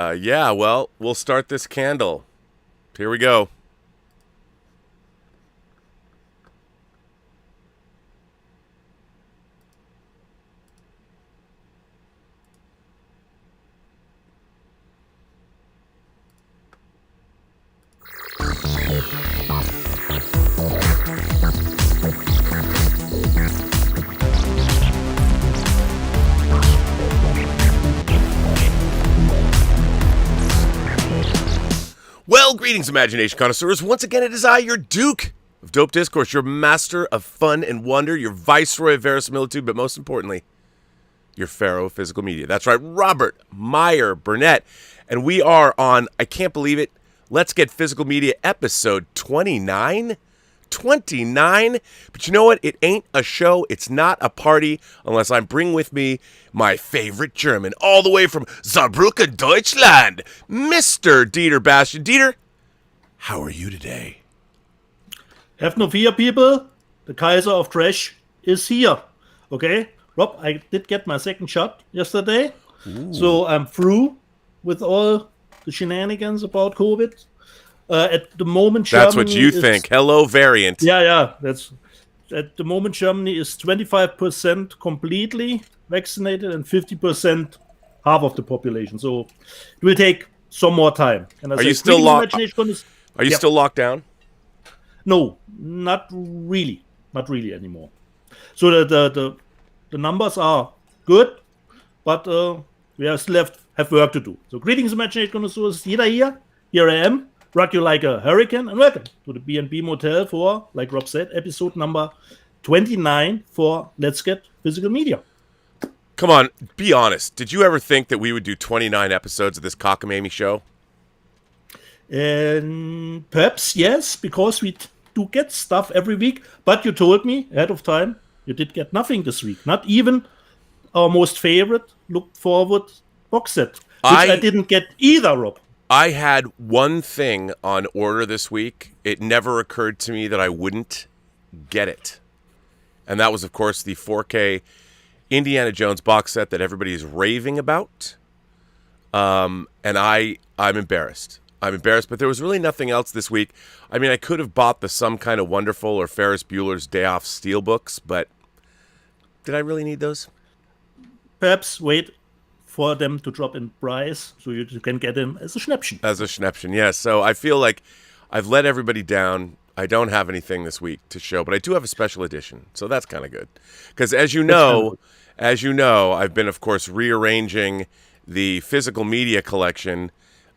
Yeah, well, we'll start this candle. Here we go. Well, greetings, imagination connoisseurs. Once again, it is I, your Duke of Dope Discourse, your master of fun and wonder, your viceroy of verisimilitude, but most importantly, your pharaoh of physical media. That's right, Robert Meyer Burnett. And we are on, I can't believe it, Let's Get Physical Media episode 29? 29? But you know what? It ain't a show. It's not a party unless I bring with me my favorite German, all the way from Saarbrücken, Deutschland, Mr. Dieter Bastian. Dieter, how are you today? Have no fear, people. The Kaiser of Trash is here. Okay? Rob, I did get my second shot yesterday. Ooh. So I'm through with all the shenanigans about COVID. At the moment, that's Germany what you think. Hello, variant. Yeah. That's at the moment. Germany is 25% completely vaccinated and 50% half of the population. So it will take some more time. And are you still locked? Are you still locked down? No, not really anymore. So the numbers are good, but we still have work to do. So greetings, imagination connoisseurs. Here I am. Rock you like a hurricane, and welcome to the B&B Motel for, like Rob said, episode number 29 for Let's Get Physical Media. Come on, be honest. Did you ever think that we would do 29 episodes of this cockamamie show? And perhaps, yes, because we do get stuff every week. But you told me ahead of time you did get nothing this week. Not even our most favorite, looked forward box set, which I didn't get either, Rob. I had one thing on order this week. It never occurred to me that I wouldn't get it. And that was, of course, the 4K Indiana Jones box set that everybody is raving about. And I'm embarrassed. I'm embarrassed, but there was really nothing else this week. I mean, I could have bought the Some Kind of Wonderful or Ferris Bueller's Day Off Steelbooks, but did I really need those? Perhaps wait for them to drop in price so you can get them as a Schnäppchen. As a Schnäppchen, yes. So I feel like I've let everybody down. I don't have anything this week to show, but I do have a special edition, so that's kind of good. Because as you know, I've been, of course, rearranging the physical media collection,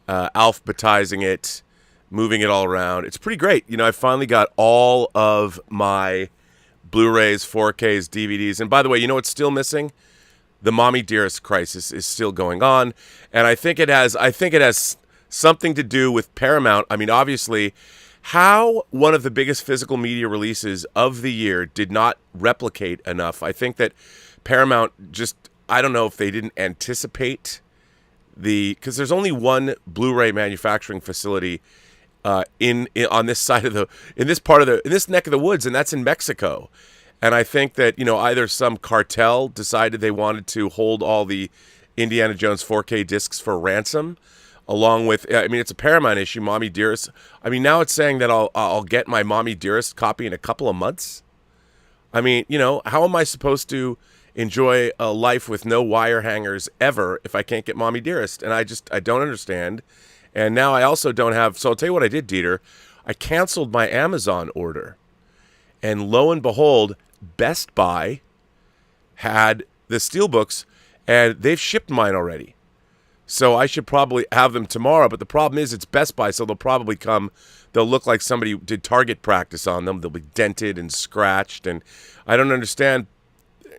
alphabetizing it, moving it all around. It's pretty great. You know, I finally got all of my Blu-rays, 4Ks, DVDs. And by the way, you know what's still missing? The Mommy Dearest crisis is still going on, and I think it has something to do with Paramount. I mean, obviously, how one of the biggest physical media releases of the year did not replicate enough. I think that Paramount just, I don't know if they didn't anticipate because there's only one Blu-ray manufacturing facility in this neck of the woods, and that's in Mexico. And I think that, you know, either some cartel decided they wanted to hold all the Indiana Jones 4K discs for ransom, along with, I mean, it's a Paramount issue, Mommy Dearest. I mean, now it's saying that I'll get my Mommy Dearest copy in a couple of months. I mean, you know, how am I supposed to enjoy a life with no wire hangers ever if I can't get Mommy Dearest? And I don't understand. And now I also don't have, so I'll tell you what I did, Dieter. I canceled my Amazon order. And lo and behold, Best Buy had the Steelbooks, and they've shipped mine already. So I should probably have them tomorrow, but the problem is it's Best Buy, so they'll look like somebody did target practice on them. They'll be dented and scratched, and I don't understand,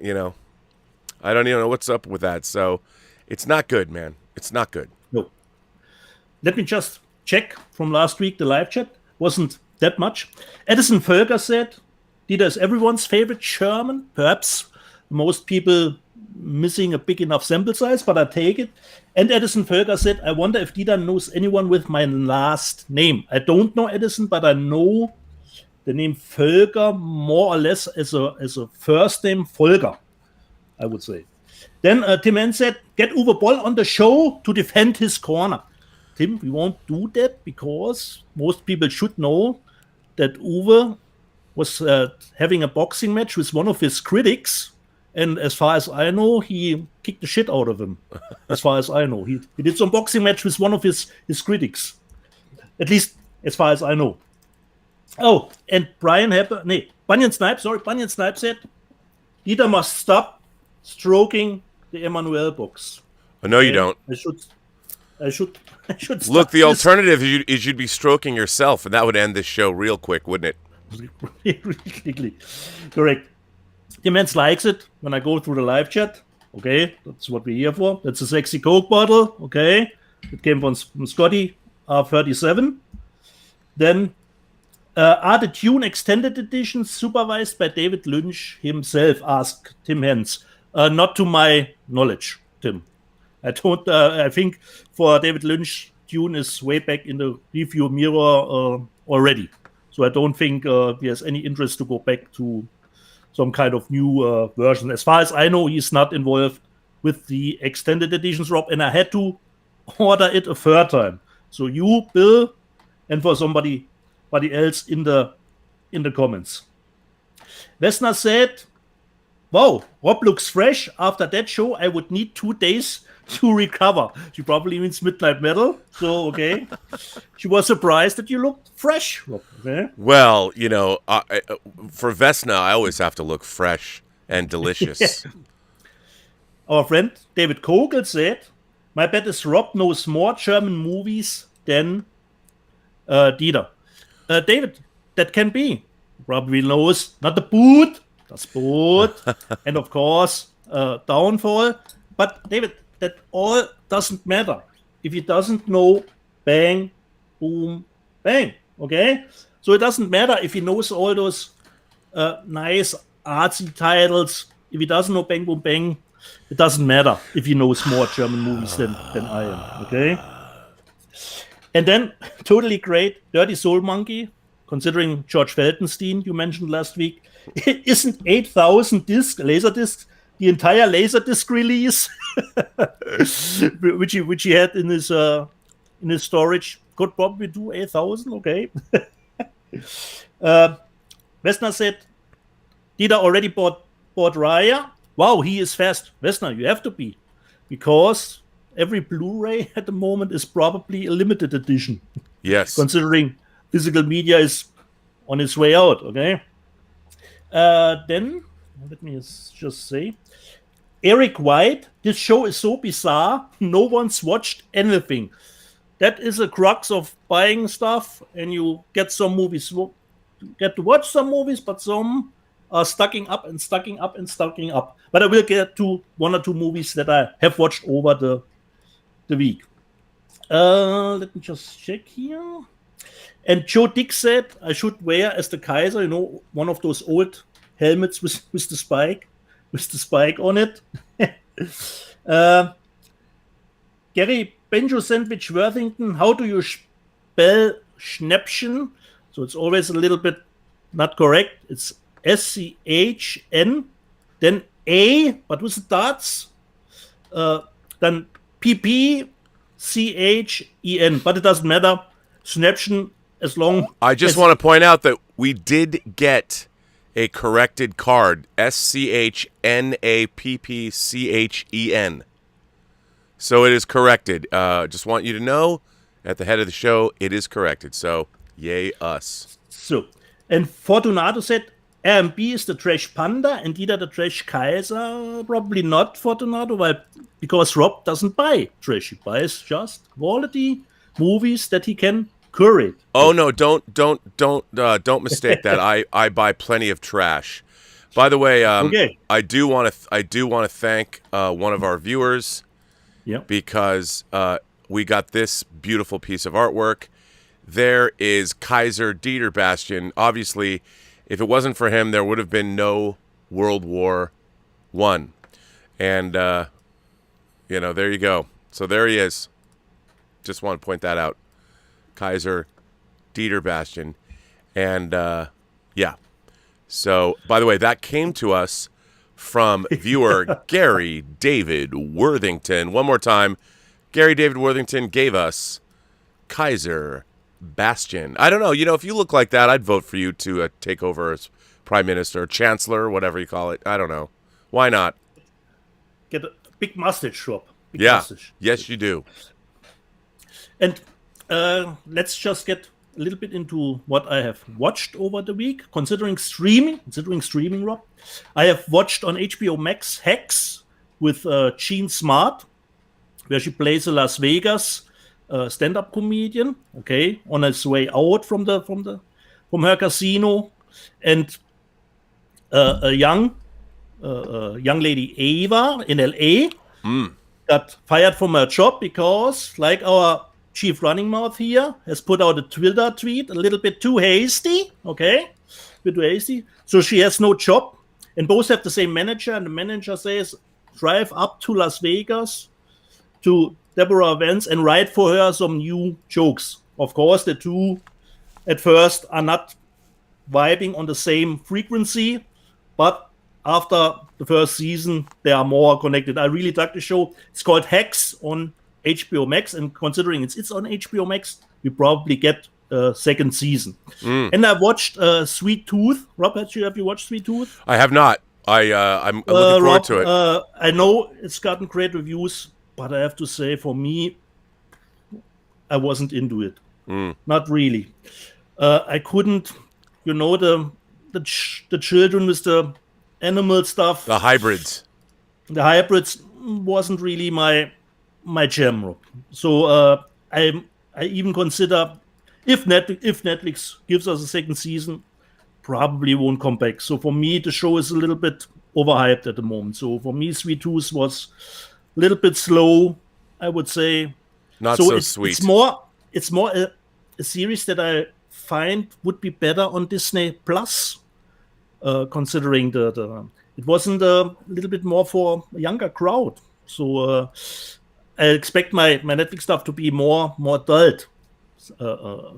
you know. I don't even know what's up with that. So it's not good, man. It's not good. No. Let me just check from last week. The live chat wasn't that much. Edison Völker said, Dieter is everyone's favorite German. Perhaps most people missing a big enough sample size, but I take it. And Edison Völker said, I wonder if Dieter knows anyone with my last name. I don't know Edison, but I know the name Völker more or less as a first name, Volker, I would say. Then Tim Henn said, get Uwe Boll on the show to defend his corner. Tim, we won't do that because most people should know that Uwe was having a boxing match with one of his critics. And as far as I know, he kicked the shit out of him. As far as I know. He did some boxing match with one of his critics. At least as far as I know. Oh, and Bunyan Snipe said, Dieter must stop stroking the Emmanuel box. Oh, no, you don't. I should stop. Look, the alternative is you'd be stroking yourself, and that would end this show real quick, wouldn't it? Correct. Tim Henn likes it when I go through the live chat. Okay, that's what we're here for. That's a sexy Coke bottle. Okay, it came from Scotty R37. Then are the Tune extended editions supervised by David Lynch himself? Asked Tim Henn. Not to my knowledge, Tim. I don't. I think for David Lynch, Tune is way back in the review mirror already. So I don't think he has any interest to go back to some kind of new version. As far as I know, he's not involved with the extended editions, Rob, and I had to order it a third time. So you, Bill, and for somebody else in the comments. Vesna said, wow, Rob looks fresh. After that show, I would need 2 days to recover. She probably means Midnight Metal. So, okay. She was surprised that you looked fresh, Rob. Okay? Well, for Vesna, I always have to look fresh and delicious. Our friend David Kogel said, my bet is Rob knows more German movies than Dieter. David, that can be. Probably knows not the Boot, das Boot, and of course, Downfall. But David, that all doesn't matter if he doesn't know Bang, Boom, Bang. Okay? So it doesn't matter if he knows all those nice artsy titles. If he doesn't know Bang, Boom, Bang, it doesn't matter if he knows more German movies than I am. Okay? And then, totally great, Dirty Soul Monkey, considering George Feltenstein, you mentioned last week. Isn't 8,000 laser discs, the entire laser disc release, which he had in his storage, could probably do 8,000, okay? Westner said, Dieter already bought Raya. Wow, he is fast. Westner, you have to be. Because every Blu-ray at the moment is probably a limited edition. Yes. Considering physical media is on its way out, okay? Then, let me just say, Eric White, this show is so bizarre, no one's watched anything. That is a crux of buying stuff, and you get some movies, get to watch some movies, but some are stacking up. But I will get to 1 or 2 movies that I have watched over the week. Let me just check here. And Joe Dick said I should wear as the Kaiser, one of those old helmets with the spike on it. Gary Benjo Sandwich Worthington, how do you spell Schnäppchen? So it's always a little bit not correct. It's SCHN, then A, but with the dots, then PPCHEN, but it doesn't matter. Schnäppchen, as long I just want to point out that we did get a corrected card, SCHNAPPCHEN. So it is corrected. Just want you to know, at the head of the show, it is corrected. So, yay us. So, and Fortunato said, RMB is the Trash Panda and Dieter the Trash Kaiser. Probably not Fortunato, because Rob doesn't buy trash. He buys just quality movies that he can curate. Oh no! Don't mistake that. I buy plenty of trash. By the way, okay. I do want to thank one of our viewers. Yeah. Because we got this beautiful piece of artwork. There is Kaiser Dieter Bastian. Obviously, if it wasn't for him, there would have been no World War I. And, there you go. So there he is. Just want to point that out. Kaiser Dieter Bastian. And, yeah. So, by the way, that came to us from viewer Gary David Worthington. One more time, Gary David Worthington gave us Kaiser Bastian. I don't know. You know, if you look like that, I'd vote for you to take over as prime minister, chancellor, whatever you call it. I don't know. Why not? Get a big mustache, Rob. Big Yeah. mustache. Yes, you do. And let's just get a little bit into what I have watched over the week. Considering streaming, Rob, I have watched on HBO Max Hex with Jean Smart, where she plays a Las Vegas stand-up comedian. Okay, on his way out from her casino, and a young lady Ava in LA got fired from her job because, like our chief running mouth here, has put out a Twitter tweet a little bit too hasty. Okay, a bit too hasty. So she has no job, and both have the same manager. And the manager says, drive up to Las Vegas to Deborah Vance and write for her some new jokes. Of course, the two at first are not vibing on the same frequency, but after the first season, they are more connected. I really dug the show. It's called Hex on HBO Max, and considering it's on HBO Max, we probably get a second season. And I watched Sweet Tooth. Rob, have you watched Sweet Tooth? I have not. I'm looking forward to it. I know it's gotten great reviews, but I have to say, for me, I wasn't into it. Not really. I couldn't, the children with the animal stuff. The hybrids. The hybrids wasn't really my jam, Rob. So I even consider if Netflix gives us a second season, probably won't come back. So for me, the show is a little bit overhyped at the moment. So for me, Sweet Tooth was a little bit slow, I would say. Not so sweet. It's more a series that I find would be better on Disney Plus, considering it wasn't a little bit more for a younger crowd. So I expect my Netflix stuff to be more adult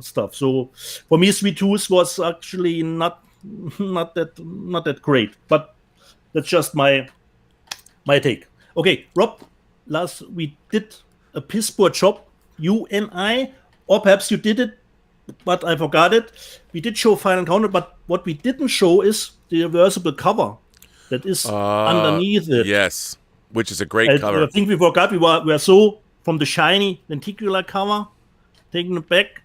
stuff. So for me, Sweet Tooth was actually not that great. But that's just my take. Okay, Rob, we did a piss poor job, you and I, or perhaps you did it, but I forgot it. We did show Final Encounter, but what we didn't show is the reversible cover that is underneath it. Yes, which is a great cover. I think we forgot. We were so from the shiny lenticular cover, taking it back,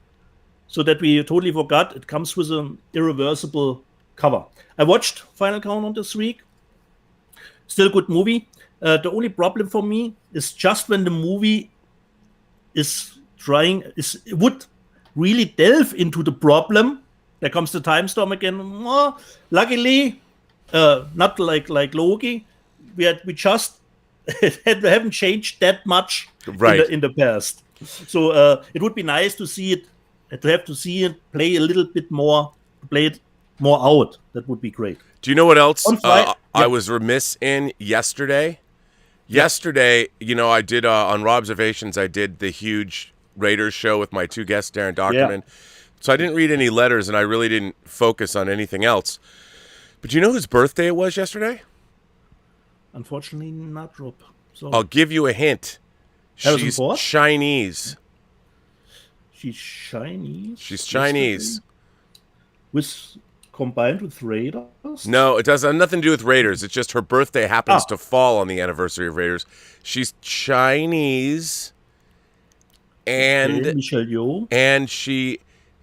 so that we totally forgot it comes with an irreversible cover. I watched Final Countdown this week. Still a good movie. The only problem for me is just when the movie would really delve into the problem. There comes the time storm again. Luckily, not like Loki. We just haven't changed that much in the past. So it would be nice to see it, play a little bit more, play it more out. That would be great. Do you know what else I was remiss in yesterday? Yesterday, I did on Raw Observations, I did the huge Raiders show with my two guests, Darren Dockerman. Yeah. So I didn't read any letters, and I really didn't focus on anything else. But do you know whose birthday it was yesterday? Unfortunately, not, Rob. So I'll give you a hint. She's Chinese. She's Chinese? She's Chinese. Combined with Raiders? No, it does have nothing to do with Raiders. It's just her birthday happens to fall on the anniversary of Raiders. She's Chinese, and Michelle Yeoh. And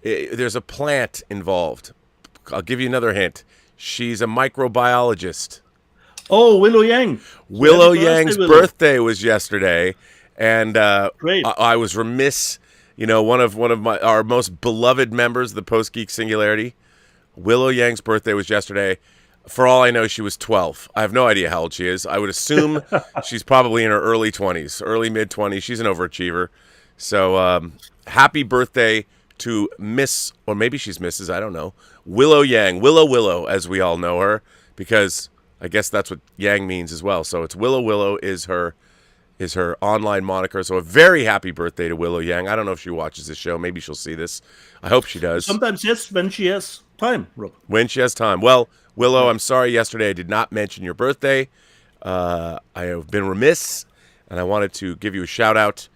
there's a plant involved. I'll give you another hint. She's a microbiologist. Oh, Willow Yang. Willow Yang's birthday was yesterday, and great. I was remiss. One of our most beloved members of the Post-Geek Singularity. Willow Yang's birthday was yesterday. For all I know, she was 12. I have no idea how old she is. I would assume she's probably in her early 20s, early mid-20s. She's an overachiever. So happy birthday to Miss, or maybe she's Mrs., I don't know, Willow Yang. Willow, as we all know her, because I guess that's what Yang means as well. So it's Willow is her is her online moniker. So a very happy birthday to Willow Yang. I don't know if she watches this show. Maybe she'll see this. I hope she does. Sometimes, yes, when she has time, Rob. When she has time. Well, Willow, I'm sorry yesterday I did not mention your birthday. I have been remiss, and I wanted to give you a shout out.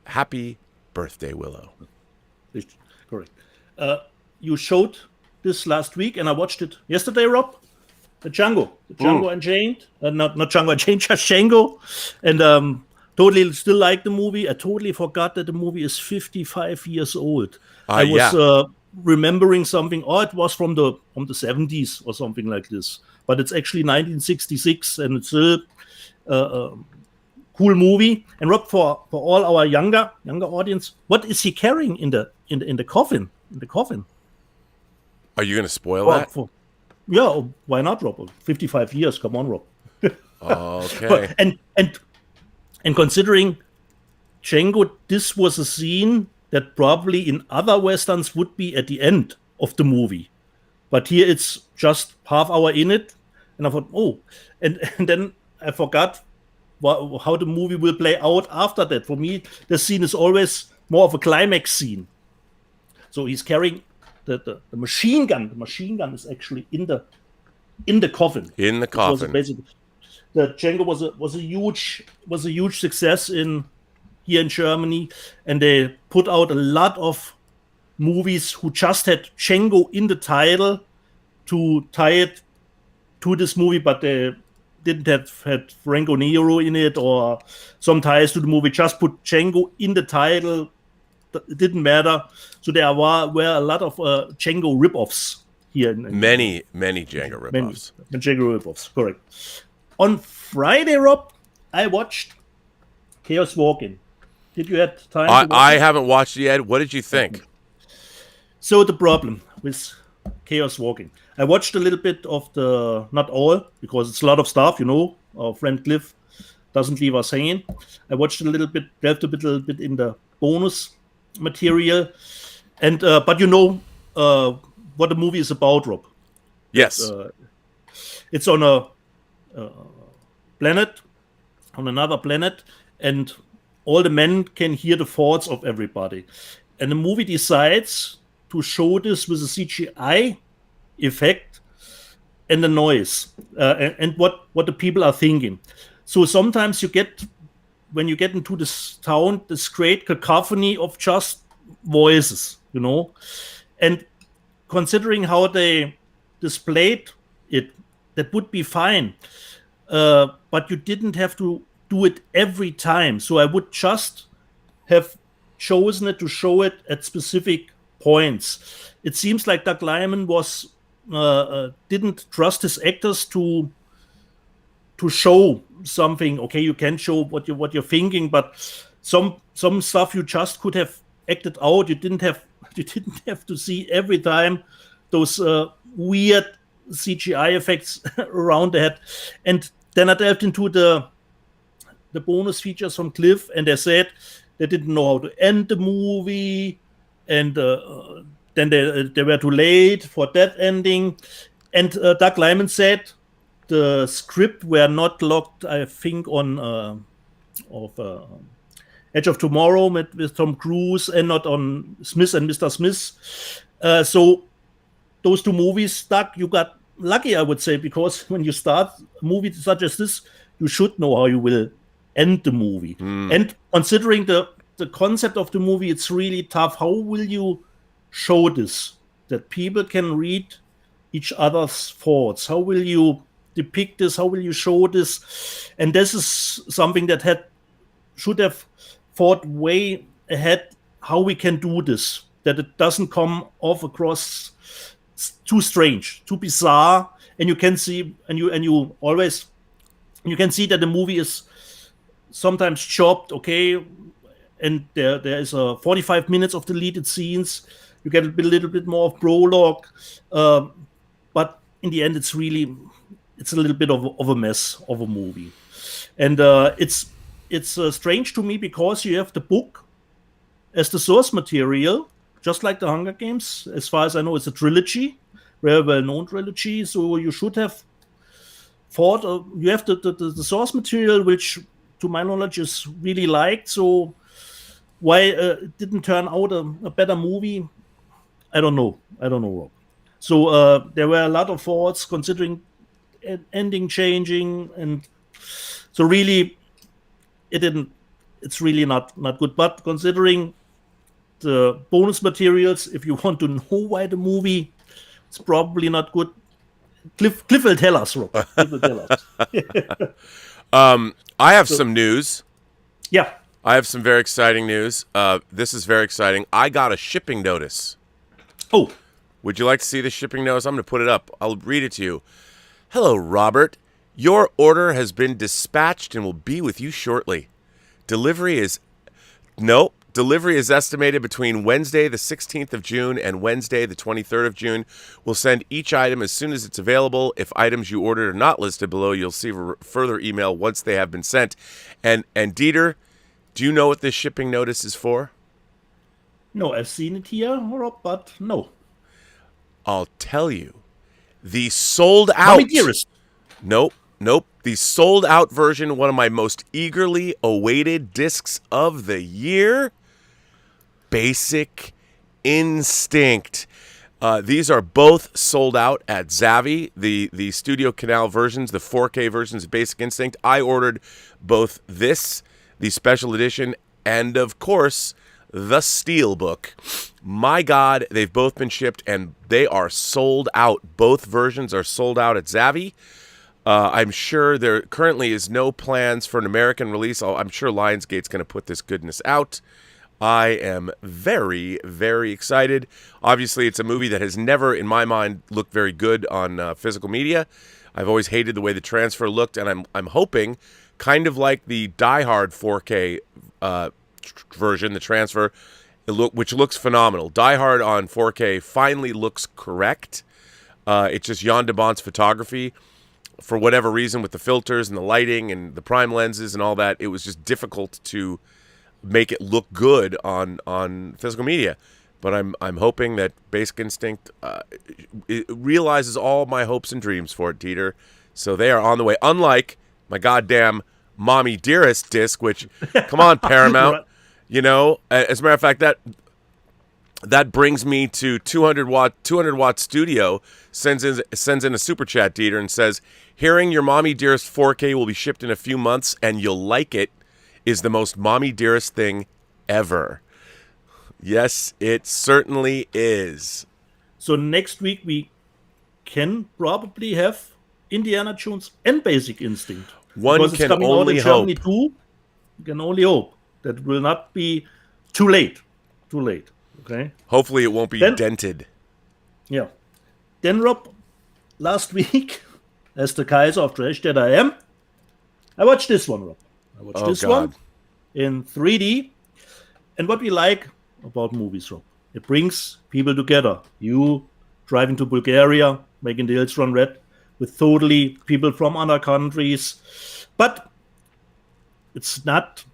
Happy birthday, Willow. Correct. You showed this last week, and I watched it yesterday, Rob. The Django Unchained. Not Django Unchained, just Django. And totally still like the movie. I totally forgot that the movie is 55 years old. I was remembering something. Oh, it was from the 70s or something like this. But it's actually 1966, and it's a cool movie. And Rob, for all our younger audience, what is he carrying in the coffin? In the coffin. Are you going to spoil that? Yeah, why not, Rob? 55 years, come on, Rob. Okay. And considering Django, this was a scene that probably in other westerns would be at the end of the movie, but here it's just half hour in it, and I thought, oh, and then I forgot how the movie will play out after that. For me, the scene is always more of a climax scene. So he's carrying the machine gun. The machine gun is actually in the coffin. In the coffin. Basically, the Django was a huge success here in Germany, and they put out a lot of movies who just had Django in the title to tie it to this movie, but they didn't had Franco Nero in it or some ties to the movie. Just put Django in the title. It didn't matter. So there were a lot of Django rip-offs here. Many Django rip-offs. Many Django rip-offs, correct. On Friday, Rob, I watched Chaos Walking. Did you have time? I haven't watched it yet. What did you think? So the problem with Chaos Walking. I watched a little bit of not all, because it's a lot of stuff, Our friend Cliff doesn't leave us hanging. I watched a little bit, delved a little bit in the bonus material, and but what the movie is about, Rob. Yes. It's on a planet, on another planet, and all the men can hear the thoughts of everybody. And the movie decides to show this with a CGI effect and the noise and what the people are thinking. So sometimes when you get into this town, this great cacophony of just voices, and considering how they displayed it, that would be fine. But you didn't have to do it every time. So I would just have chosen it to show it at specific points. It seems like Doug Liman didn't trust his actors to show something. Okay, you can show what you're thinking, but some stuff you just could have acted out. You didn't have to see every time those weird CGI effects around the head. And then I delved into the bonus features from Cliff, and they said they didn't know how to end the movie, and then they were too late for that ending. And Doug Liman said the script were not locked, I think, on Edge of Tomorrow with Tom Cruise, and not on Smith and Mr. Smith. So those two movies stuck. You got lucky, I would say, because when you start a movie such as this, you should know how you will end the movie. And considering the concept of the movie, it's really tough. How will you show this, that people can read each other's thoughts? How will you depict this? How will you show this? And this is something that should have thought way ahead how we can do this, that it doesn't come off across too strange, too bizarre, and you can see, and you can see that the movie is sometimes chopped, okay, and there is 45 minutes of deleted scenes. You get a little bit more of prologue, but in the end, it's a little bit of a mess of a movie, and it's strange to me because you have the book as the source material, just like the Hunger Games. As far as I know, it's a trilogy, very well-known trilogy. So you should have thought you have the source material, which to my knowledge, is really liked. So why it didn't turn out a better movie, I don't know. Rob. So there were a lot of thoughts considering ending changing, and so really it didn't. It's really not good. But considering the bonus materials, if you want to know why the movie, it's probably not good. Cliff will tell us, Rob. Cliff will tell us. I have some news. Yeah. I have some very exciting news. This is very exciting. I got a shipping notice. Oh. Would you like to see the shipping notice? I'm going to put it up. I'll read it to you. Hello, Robert. Your order has been dispatched and will be with you shortly. Delivery is estimated between Wednesday the 16th of June and Wednesday the 23rd of June. We'll send each item as soon as it's available. If items you ordered are not listed below, you'll see a further email once they have been sent. And Dieter, do you know what this shipping notice is for? No, I've seen it here, Rob, but no. I'll tell you. The sold out... Mommy Dearest. Nope. The sold out version, one of my most eagerly awaited discs of the year, Basic Instinct. These are both sold out at Zavvi, the Studio Canal versions, the 4K versions of Basic Instinct. I ordered both this, the special edition, and of course, the Steelbook. My God, they've both been shipped and they are sold out. Both versions are sold out at Zavvi. I'm sure there currently is no plans for an American release. I'm sure Lionsgate's going to put this goodness out. I am very, very excited. Obviously, it's a movie that has never, in my mind, looked very good on physical media. I've always hated the way the transfer looked, and I'm hoping, kind of like the Die Hard 4K version, the transfer, which looks phenomenal. Die Hard on 4K finally looks correct. It's just Jan de Bont's photography. For whatever reason, with the filters and the lighting and the prime lenses and all that, it was just difficult to make it look good on physical media. But I'm hoping that Basic Instinct it realizes all my hopes and dreams for it, Dieter. So they are on the way. Unlike my goddamn Mommy Dearest disc, which, come on, Paramount. You know, as a matter of fact, that brings me to 200 watt studio sends in a super chat, Dieter, and says, hearing your Mommy Dearest 4K will be shipped in a few months and you'll like it is the most Mommy Dearest thing ever. Yes, it certainly is. So next week we can probably have Indiana Jones and Basic Instinct. One can only hope. You can only hope that it will not be too late. Okay. Hopefully it won't be dented. Yeah. Then, Rob, last week, as the Kaiser of Trash that I am, I watched this one, Rob. I watched this one in 3D. And what we like about movies, Rob, it brings people together. You driving to Bulgaria, making the hills run red, with totally people from other countries. But it's not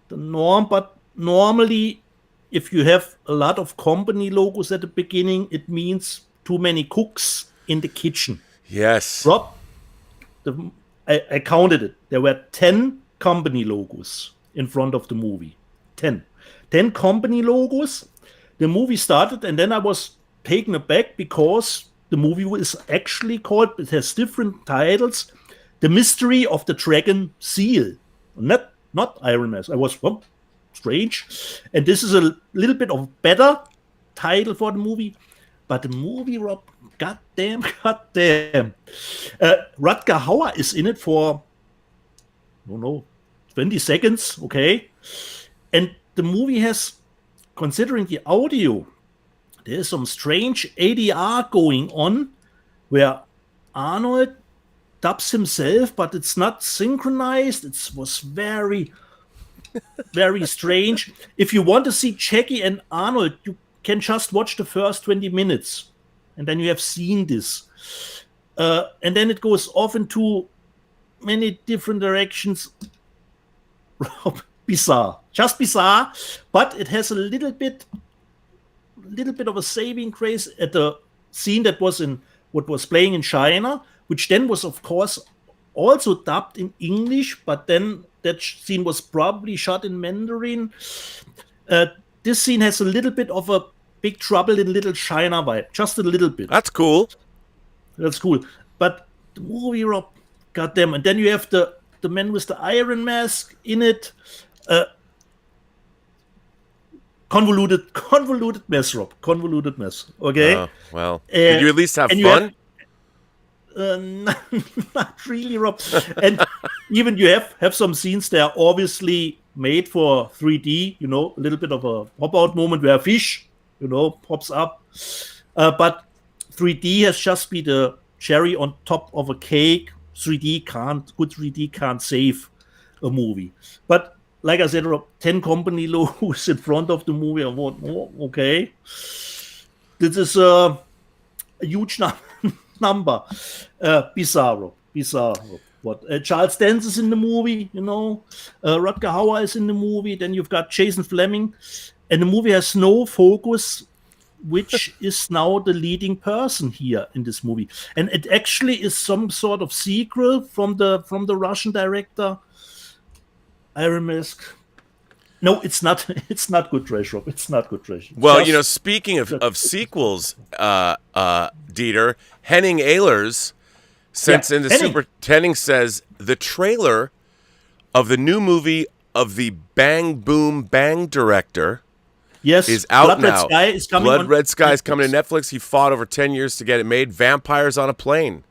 the norm, but normally if you have a lot of company logos at the beginning, it means too many cooks in the kitchen. Yes. Rob, I counted it. There were 10 company logos in front of the movie. 10 company logos. The movie started, and then I was taken aback because the movie is actually called, it has different titles, The Mystery of the Dragon Seal. Not Iron Man. I was, strange. And this is a little bit of better title for the movie. But the movie, Rob, goddamn. Rutger Hauer is in it for, 20 seconds, okay? And the movie has, considering the audio, there's some strange ADR going on where Arnold dubs himself, but it's not synchronized. It was very, very strange. If you want to see Jackie and Arnold, you can just watch the first 20 minutes, and then you have seen this. And then it goes off into many different directions. Bizarre. Just bizarre, but it has a little bit of a saving grace at the scene that was in what was playing in China, which then was, of course, also dubbed in English, but then that scene was probably shot in Mandarin. This scene has a little bit of a Big Trouble in Little China vibe, just a little bit. That's cool. That's cool. But the movie, Rob, goddamn, and then you have the man with the iron mask in it. Convoluted mess, Rob. Convoluted mess. Okay. Well, did you at least have fun? Not really, Rob. And even you have some scenes that are obviously made for 3D. You know, a little bit of a pop-out moment where a fish, pops up. But 3D has just been the cherry on top of a cake. Good 3D can't save a movie. But like I said, 10 company logos in front of the movie. I thought, okay. This is a huge number. Bizarre. What? Charles Dance is in the movie, Rutger Hauer is in the movie. Then you've got Jason Fleming. And the movie has no focus, which is now the leading person here in this movie. And it actually is some sort of sequel from the Russian director. Iron Mask. No, it's not. It's not good trash, Rob. It's not good trash. Well, speaking of sequels, Dieter, Henning Ehlers sent in the Henning says the trailer of the new movie of the Bang Boom Bang director is out now. Blood Red Sky is coming to Netflix. He fought over 10 years to get it made. Vampires on a Plane.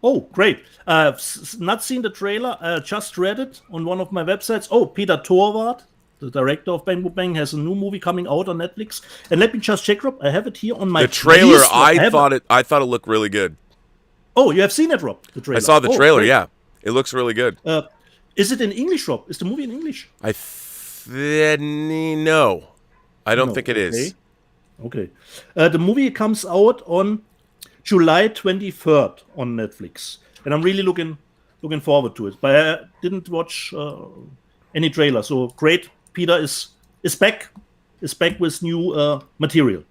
Oh, great. I've not seen the trailer. I just read it on one of my websites. Oh, Peter Torwart, the director of Bang Boom Bang, has a new movie coming out on Netflix. And let me just check, Rob. I have it here on my trailer. list. I thought it looked really good. Oh, you have seen it, Rob? The trailer. I saw the trailer, yeah. It looks really good. Is it in English, Rob? Is the movie in English? No. I don't think it is. Okay. The movie comes out on July 23rd on Netflix, and I'm really looking forward to it. But I didn't watch any trailer, so great. Peter is back with new material.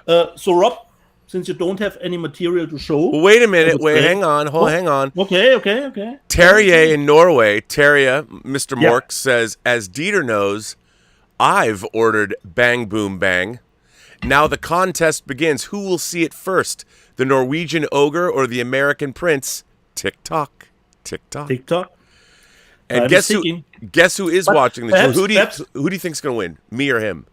So Rob, since you don't have any material to show, wait a minute. Hang on. Okay. Terje in Norway, Mr. Mork says, as Dieter knows, I've ordered Bang Boom Bang. Now the contest begins. Who will see it first? The Norwegian ogre or the American prince? TikTok. And guess who is watching the show? Who do you think's going to win? Me or him?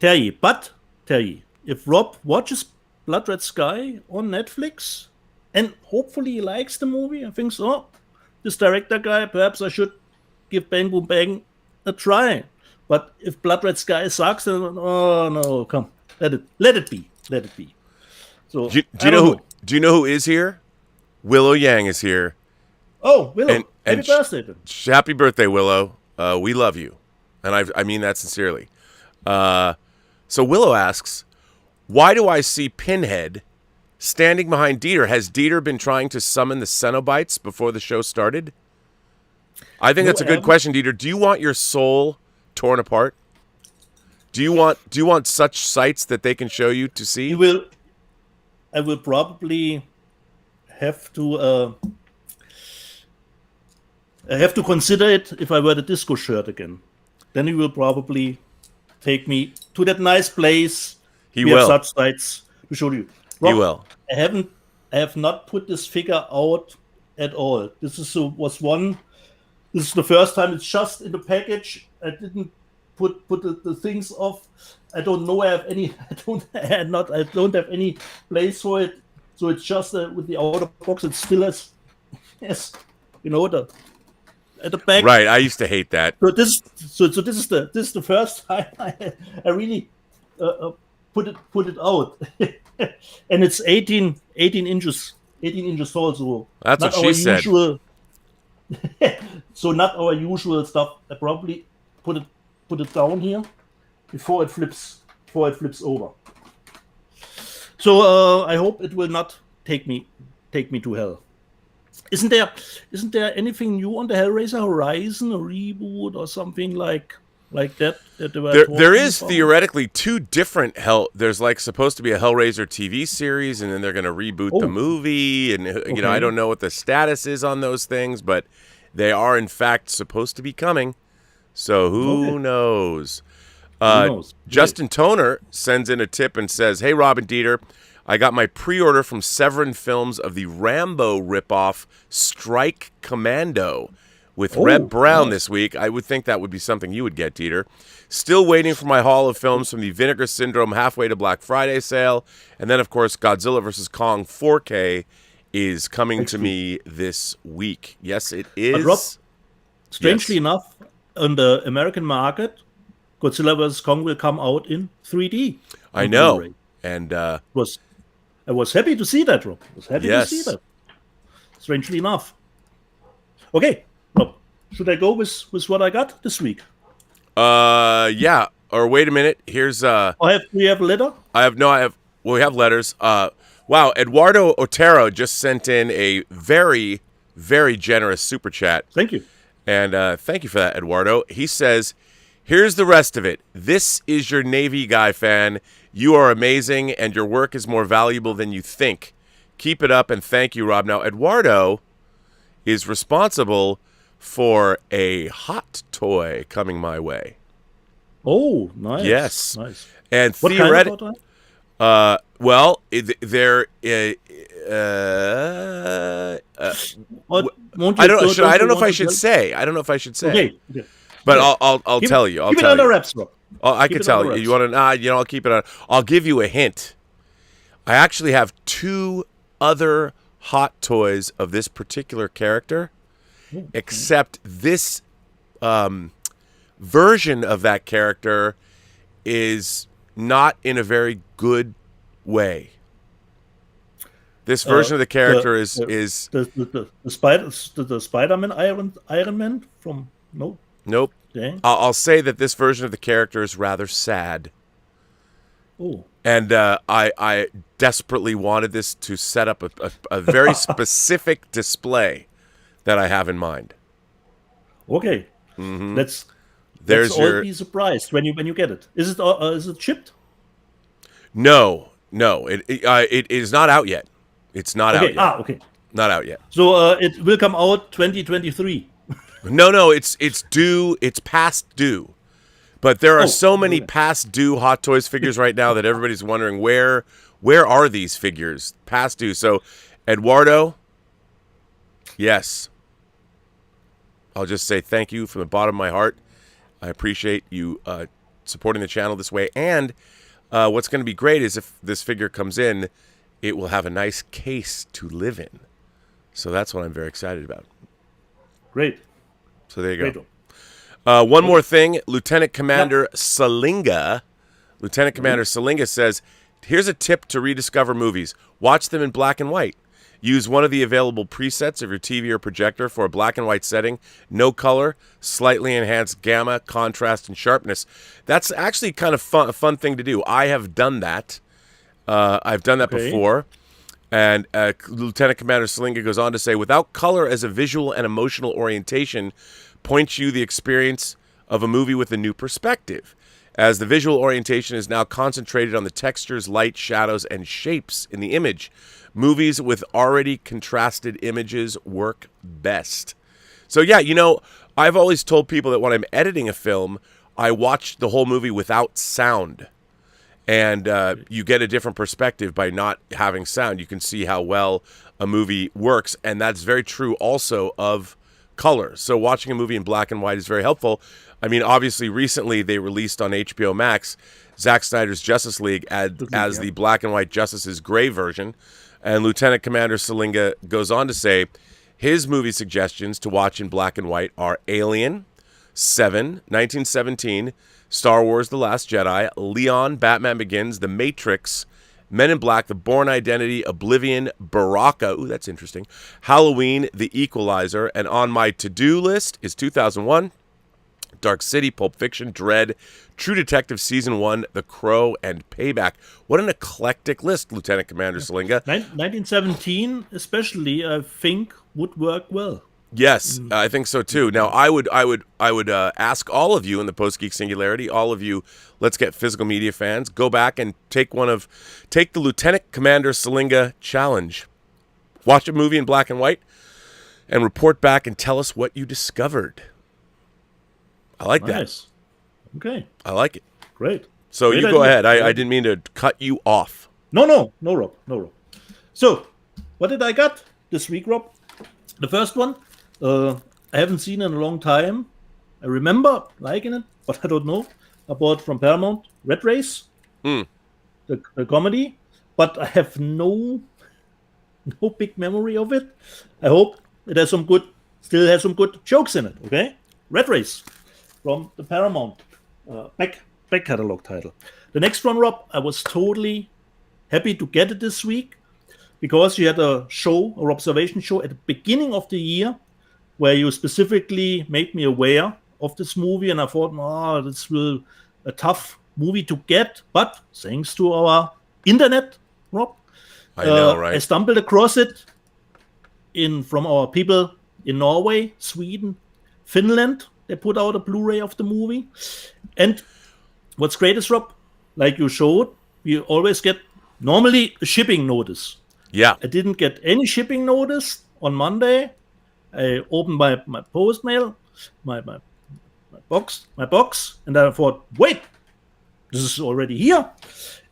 Terje, if Rob watches Blood Red Sky on Netflix and hopefully he likes the movie and thinks, this director guy, perhaps I should give Bang Boom Bang a try. But if Blood Red Sky sucks, then no, come, let it be. So do you know who is here? Willow Yang is here. Oh, Willow! Happy birthday! Happy birthday, Willow! We love you, and I mean that sincerely. So Willow asks, why do I see Pinhead standing behind Dieter? Has Dieter been trying to summon the Cenobites before the show started? I think that's a good question, Dieter. Do you want your soul torn apart? Do you want such sights that they can show you to see? I will probably have to consider it if I wear the disco shirt again. Then he will probably take me to that nice place. He will. Have such sights to show you. Rob, he will. I have not put this figure out at all. This is the first time it's just in the package. I didn't put the things off. I don't know. I don't have any place for it. So it's just with the outer box. It still has, at the back. Right. I used to hate that. So this is the first time I really put it out, and it's 18 inches tall. So that's what she said. So not our usual stuff. I probably put it down here before it flips over. So I hope it will not take me to hell. Isn't there anything new on the Hellraiser Horizon, a reboot or something like like that they were There talking is about? theoretically two different There's like supposed to be a Hellraiser TV series, and then they're going to reboot the movie. And I don't know what the status is on those things, but they are in fact supposed to be coming. So who knows? Who knows? Justin Toner sends in a tip and says, "Hey, Rob and Dieter, I got my pre-order from Severin Films of the Rambo ripoff Strike Commando with Reb Brown this week. I would think that would be something you would get, Dieter. Still waiting for my haul of films from the Vinegar Syndrome halfway to Black Friday sale. And then, of course, Godzilla vs. Kong 4K is coming to me this week." Yes, it is. But Rob, strangely enough, on the American market, Godzilla vs. Kong will come out in 3D. I know. And I was happy to see that, Rob. I was happy to see that. Strangely enough. Okay, Rob, should I go with what I got this week? Yeah. Or wait a minute. Here's we have a letter? We have letters. Wow, Eduardo Otero just sent in a very, very generous super chat. Thank you. And thank you for that, Eduardo. He says, "Here's the rest of it. This is your Navy guy fan. You are amazing, and your work is more valuable than you think. Keep it up, and thank you, Rob." Now, Eduardo is responsible for a hot toy coming my way. Oh, nice. Yes. Nice. And what theoretically, kind of well, I don't know if I should say. Okay. But I'll tell you. Keep it on the wraps, Rob. I can tell you. You want to? I'll keep it on. I'll give you a hint. I actually have two other hot toys of this particular character, except this version of that character is not in a very good way. This version of the character is the Spider-Man Iron Man from Nope. Dang. I'll say that this version of the character is rather sad. Oh. And I desperately wanted this to set up a very specific display that I have in mind. Okay. Mm-hmm. Let's all be surprised when you get it. Is it shipped? No. It is not out yet. It's not out yet. Okay. Not out yet. So it will come out 2023. No, it's due. It's past due. But there are so many past due Hot Toys figures right now that everybody's wondering where are these figures past due. So, Eduardo, yes, I'll just say thank you from the bottom of my heart. I appreciate you supporting the channel this way. And what's going to be great is if this figure comes in, it will have a nice case to live in. So that's what I'm very excited about. Great. So there you go. One more thing. Lieutenant Commander Salinga says, "Here's a tip to rediscover movies. Watch them in black and white. Use one of the available presets of your TV or projector for a black and white setting. No color, slightly enhanced gamma, contrast, and sharpness." That's actually kind of a fun thing to do. I have done that. I've done that before. And Lieutenant Commander Salinga goes on to say, "Without color as a visual and emotional orientation, points you the experience of a movie with a new perspective, as the visual orientation is now concentrated on the textures, light, shadows, and shapes in the image. Movies with already contrasted images work best." So yeah, I've always told people that when I'm editing a film, I watch the whole movie without sound. And you get a different perspective by not having sound. You can see how well a movie works. And that's very true also of color. So watching a movie in black and white is very helpful. I mean, obviously, recently they released on HBO Max Zack Snyder's Justice League as the black and white Justice's gray version. And Lieutenant Commander Salinga goes on to say his movie suggestions to watch in black and white are Alien, Seven, 1917, Star Wars The Last Jedi, Leon, Batman Begins, The Matrix, Men in Black, The Bourne Identity, Oblivion, Baraka, ooh, that's interesting, Halloween, The Equalizer, and on my to-do list is 2001, Dark City, Pulp Fiction, Dread, True Detective Season 1, The Crow, and Payback. What an eclectic list, Lieutenant Commander Salinga. 1917 especially, I think, would work well. Yes, I think so too. Now, I would ask all of you in the Post-Geek Singularity, all of you Let's Get Physical Media fans, go back and take the Lieutenant Commander Salinga challenge. Watch a movie in black and white and report back and tell us what you discovered. I like that. Okay. I like it. Great. So Great you go idea. ahead. I didn't mean to cut you off. No, Rob. So, what did I got this week, Rob? The first one, I haven't seen in a long time. I remember liking it, but I don't know. I bought from Paramount, Red Race, the comedy, but I have no big memory of it. I hope it still has some good jokes in it. Okay, Red Race from the Paramount back catalog title. The next one, Rob, I was totally happy to get it this week because you had a observation show at the beginning of the year where you specifically made me aware of this movie, and I thought, this will a tough movie to get, but thanks to our internet, Rob, I know, right? I stumbled across it from our people in Norway, Sweden, Finland. They put out a Blu-ray of the movie, and what's great is, Rob, like you showed, we always get normally a shipping notice. Yeah. I didn't get any shipping notice on Monday. I opened my post mail, my box, and I thought, wait, this is already here.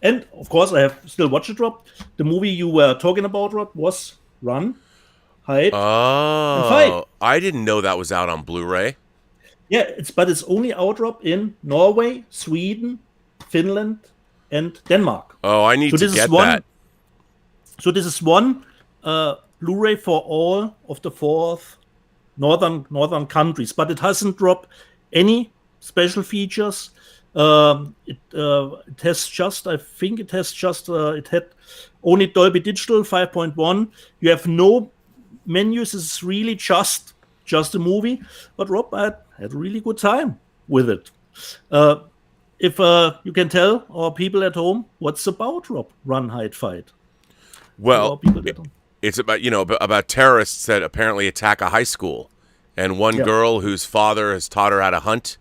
And of course, I have still watched it, Rob. The movie you were talking about, Rob, was Run, Hide, and Fight. I didn't know that was out on Blu-ray. Yeah, it's only out, Rob, in Norway, Sweden, Finland, and Denmark. Oh, I need to get that. So this is one Blu-ray for all of the four northern countries, but it hasn't dropped any special features. It had only Dolby Digital 5.1. You have no menus. It's really just a movie. But Rob, I had a really good time with it. If you can tell our people at home what's about, Rob, Run, Hide, Fight. Well, it's about terrorists that apparently attack a high school, and one girl whose father has taught her how to hunt.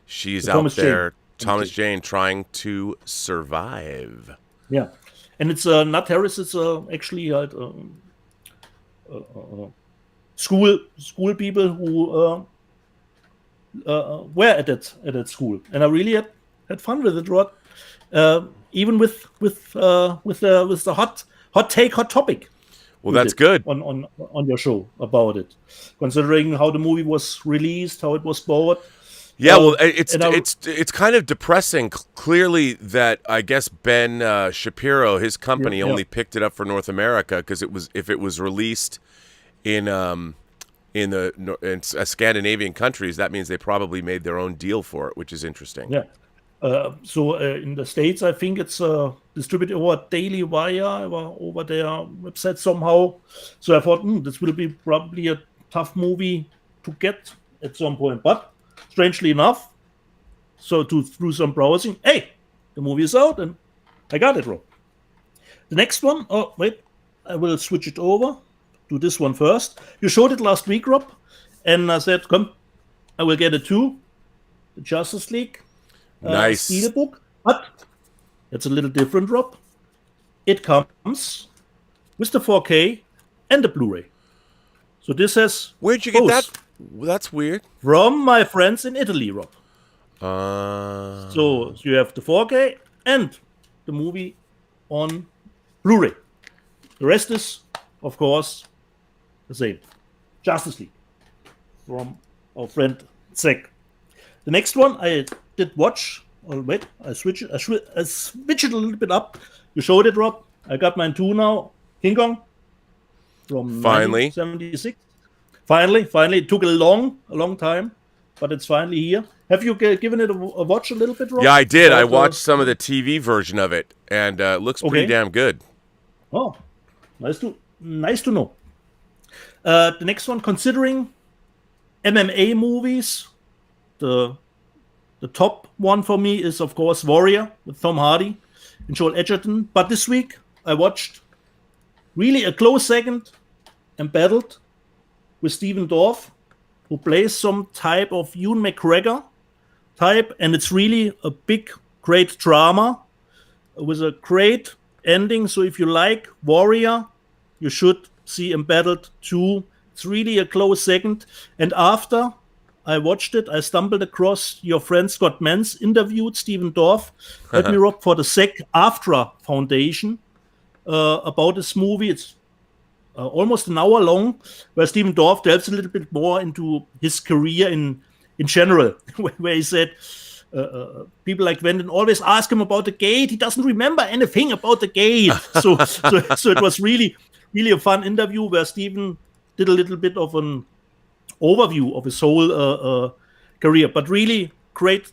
She's out there, Thomas Jane, trying to survive. Yeah, and it's not terrorists. It's actually school people who were at that school, and I really had fun with it, Rod. Even with the hot topic. Well, that's good on your show about it, considering how the movie was released, how it was bought. Yeah, well, it's kind of depressing. Clearly, that I guess Ben Shapiro, his company, only picked it up for North America because if it was released in Scandinavian countries, that means they probably made their own deal for it, which is interesting. Yeah. So in the States, I think it's distributed over Daily Wire, over their website somehow. So I thought, this will be probably a tough movie to get at some point. But strangely enough, through some browsing, hey, the movie is out, and I got it, Rob. The next one, I will switch it over to this one first. You showed it last week, Rob, and I said, come, I will get it too. The Justice League. Nice. Steelbook, but it's a little different, Rob. It comes with the 4K and the Blu-ray. So this has. Where'd you get that? That's weird. From my friends in Italy, Rob. So you have the 4K and the movie on Blu-ray. The rest is, of course, the same. Justice League from our friend Zach. The next one I did watch. Oh, wait, I switch it a little bit up. You showed it, Rob. I got mine too now. King Kong from 1976. Finally, it took a long time, but it's finally here. Have you given it a watch a little bit, Rob? Yeah, I did. I watched some of the TV version of it, and it looks pretty damn good. Oh, nice to know. The next one, considering MMA movies, the top one for me is, of course, Warrior with Tom Hardy and Joel Edgerton. But this week, I watched really a close second, Embattled with Stephen Dorff, who plays some type of Ewan McGregor type, and it's really a big, great drama with a great ending. So if you like Warrior, you should see Embattled 2. It's really a close second. And after I watched it, I stumbled across your friend Scott Mans interviewed Stephen Dorff, Let Me Rob, for the SAG-AFTRA Foundation about this movie. It's almost an hour long, where Stephen Dorff delves a little bit more into his career in general, where he said people like Quentin always ask him about the gate. He doesn't remember anything about the gate. So it was really a fun interview where Stephen did a little bit of an overview of his whole career, but really great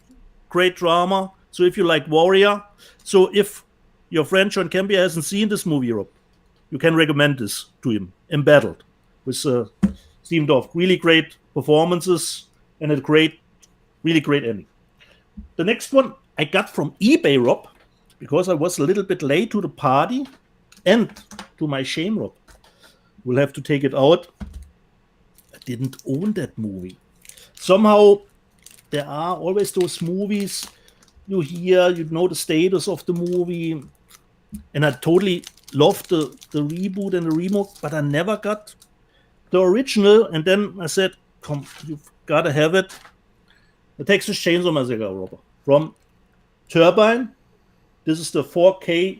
drama. So if you like Warrior, so if your friend John Campion hasn't seen this movie, Rob, you can recommend this to him. Embattled with Stephen Dorff. Really great performances and a really great ending. The next one I got from eBay, Rob, because I was a little bit late to the party, and to my shame, Rob, we'll have to take it out. I didn't own that movie. Somehow there are always those movies you hear, you know the status of the movie, and I totally loved the reboot and the remake, but I never got the original. And then I said, come, you've got to have it. The Texas Chainsaw Massacre, Robert, from Turbine. This is the 4K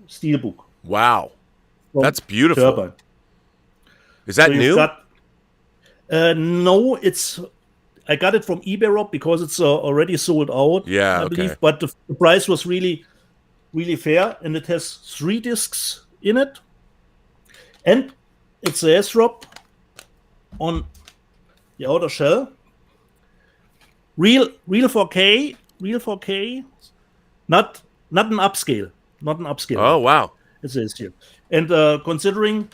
Steelbook. Wow. That's beautiful. Turbine. Is that new? No, I got it from eBay, Rob, because it's already sold out. Yeah, I believe. But the price was really, really fair, and it has 3 discs in it. And it says, Rob, on the outer shell, real 4K, not an upscale. Oh, wow. It says here. And considering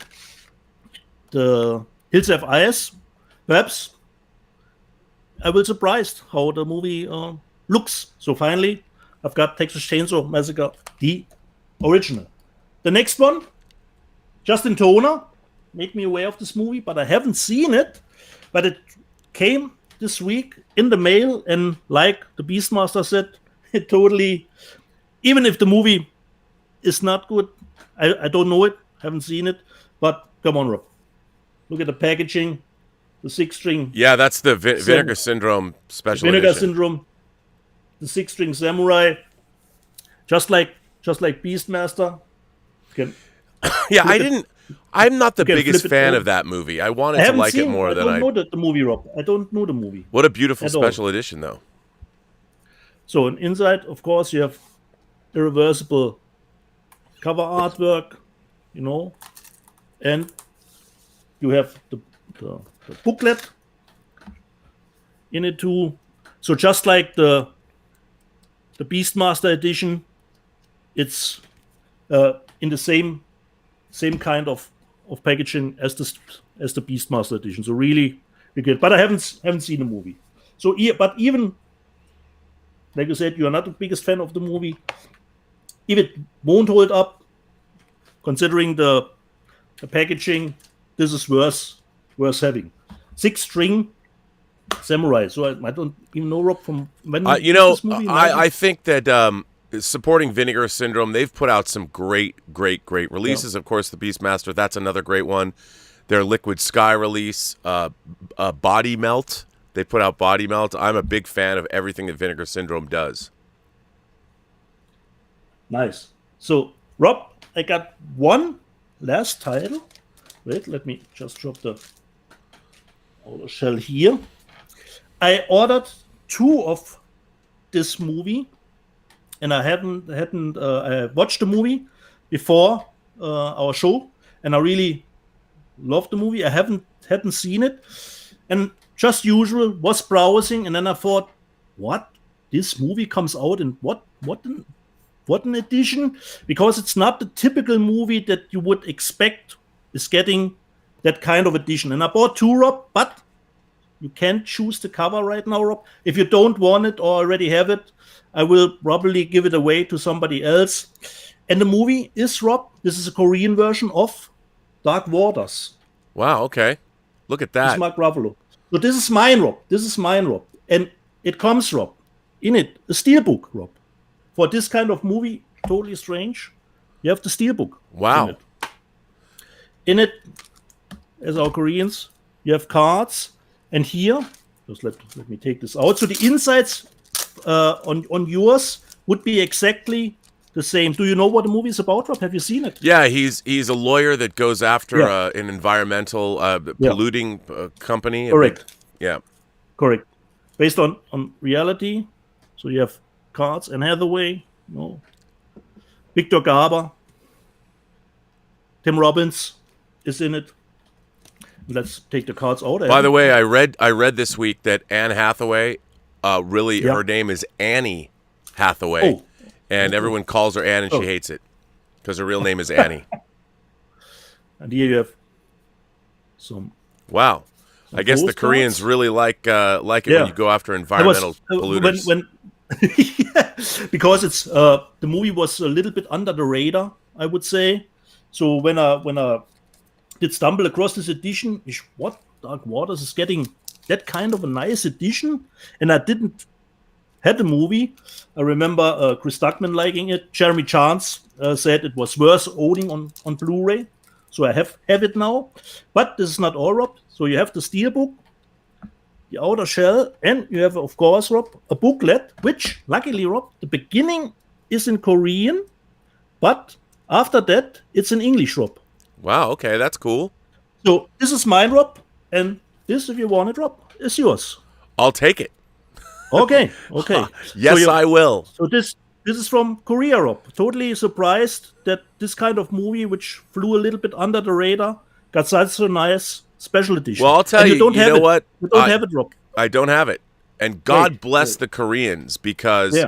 the Hills Have Eyes, perhaps I was surprised how the movie looks. So finally, I've got Texas Chainsaw Massacre, the original. The next one, Justin Toner made me aware of this movie, but I haven't seen it. But it came this week in the mail, and like the Beastmaster said, it totally, even if the movie is not good, I don't know it, haven't seen it, but come on, Rob. Look at the packaging, the 6-string. Yeah, that's the Vinegar Syndrome special Vinegar edition. Syndrome, the 6-string samurai, just like Beastmaster. Yeah, I'm not the biggest fan of that movie. I wanted to like it more than I don't know the movie, Rob. I don't know the movie. What a beautiful special edition, though. So inside, of course, you have irreversible cover artwork, and you have the booklet in it too. So just like the Beastmaster edition, it's in the same kind of packaging as the Beastmaster edition. So really good. But I haven't seen the movie. So but even like you said, you are not the biggest fan of the movie. If it won't hold up, considering the packaging, this is worth having. 6-string samurai. So I don't even know, Rob, from when this movie. I think that supporting Vinegar Syndrome, they've put out some great releases. Yeah. Of course, the Beastmaster, that's another great one. Their Liquid Sky release, Body Melt. They put out Body Melt. I'm a big fan of everything that Vinegar Syndrome does. Nice. So, Rob, I got one last title. Wait, let me just drop the outer shell here. I ordered 2 of this movie, and I hadn't I watched the movie before our show, and I really loved the movie. I hadn't seen it, and just usual was browsing, and then I thought, what? This movie comes out in what an edition? Because it's not the typical movie that you would expect is getting that kind of edition. And I bought 2, Rob, but you can't choose the cover right now, Rob. If you don't want it or already have it, I will probably give it away to somebody else. And the movie is, Rob, this is a Korean version of Dark Waters. Wow, okay. Look at This that. is Mark Ruffalo. So this is mine, Rob. This is mine, Rob. And it comes, Rob, in it, a Steelbook, Rob. For this kind of movie, totally strange, you have the Steelbook. Wow. In it, as our Koreans, you have cards. And here, just let me take this out. So the insides on yours would be exactly the same. Do you know what the movie is about, Rob? Have you seen it? Yeah, he's a lawyer that goes after an environmental polluting company. Correct. Yeah. Correct. Based on reality. So you have cards and Hathaway, Victor Garber, Tim Robbins is in it. Let's take the cards out. By the way, I read this week that Anne Hathaway, her name is Annie Hathaway, and everyone calls her Anne, and she hates it because her real name is Annie. And here you have some. Wow, I guess the Koreans really like it when you go after environmental polluters. Because it's the movie was a little bit under the radar, I would say. So when I did stumble across this edition, what Dark Waters is getting that kind of a nice edition, and I didn't had the movie. I remember Chris Duckman liking it. Jeremy Chance said it was worth owning on Blu-ray, so I have it now. But this is not all, Rob. So you have the Steelbook, the outer shell, and you have, of course, Rob, a booklet, which, luckily, Rob, the beginning is in Korean, but after that, it's in English, Rob. Wow, okay, that's cool. So this is mine, Rob, and this, if you want it, Rob, is yours. I'll take it. Okay. Yes, I will. So this is from Korea, Rob. Totally surprised that this kind of movie, which flew a little bit under the radar, got such a nice special edition. Well, I'll tell you, you know what? You don't have it, Rob. I don't have it. And God bless the Koreans, because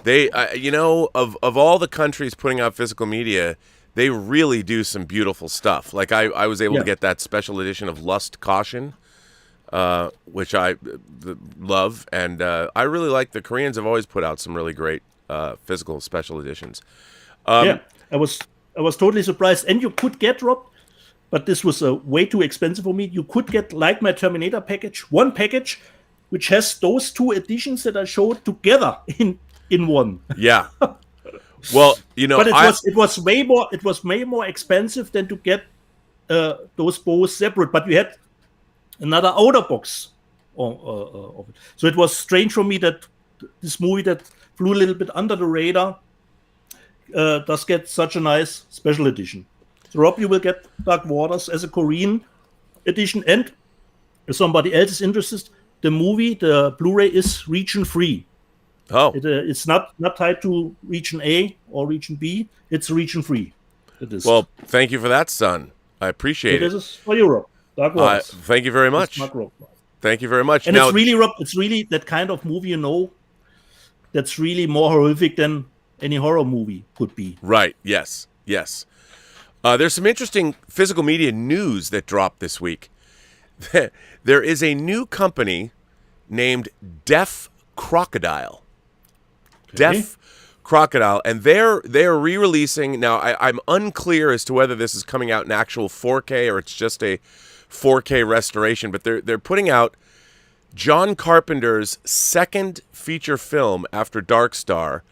they, of all the countries putting out physical media, they really do some beautiful stuff. Like I was able to get that special edition of Lust Caution, which I love, and I really like. The Koreans have always put out some really great physical special editions. I was totally surprised, and you could get, Rob, but this was way too expensive for me. You could get, like my Terminator package, one package which has those two editions that I showed together in one. Yeah. Well, but it was way more expensive than to get those both separate. But you had another outer box of it. So it was strange for me that this movie that flew a little bit under the radar does get such a nice special edition. So Rob, you will get Dark Waters as a Korean edition, and if somebody else is interested, the movie, the Blu-ray is region free. Oh, it's not tied to region A or region B. It's region free. It is. Well, thank you for that, son. I appreciate it. This is for you, Rob. Dark Waters. Thank you very much. Thank you very much. And now, it's really, Rob, it's really that kind of movie, that's really more horrific than any horror movie could be. Right. Yes. There's some interesting physical media news that dropped this week. There is a new company named Deaf Crocodile. Deaf Crocodile, and they're re-releasing now. I'm unclear as to whether this is coming out in actual 4K or it's just a 4K restoration, but they're putting out John Carpenter's second feature film after Dark Star.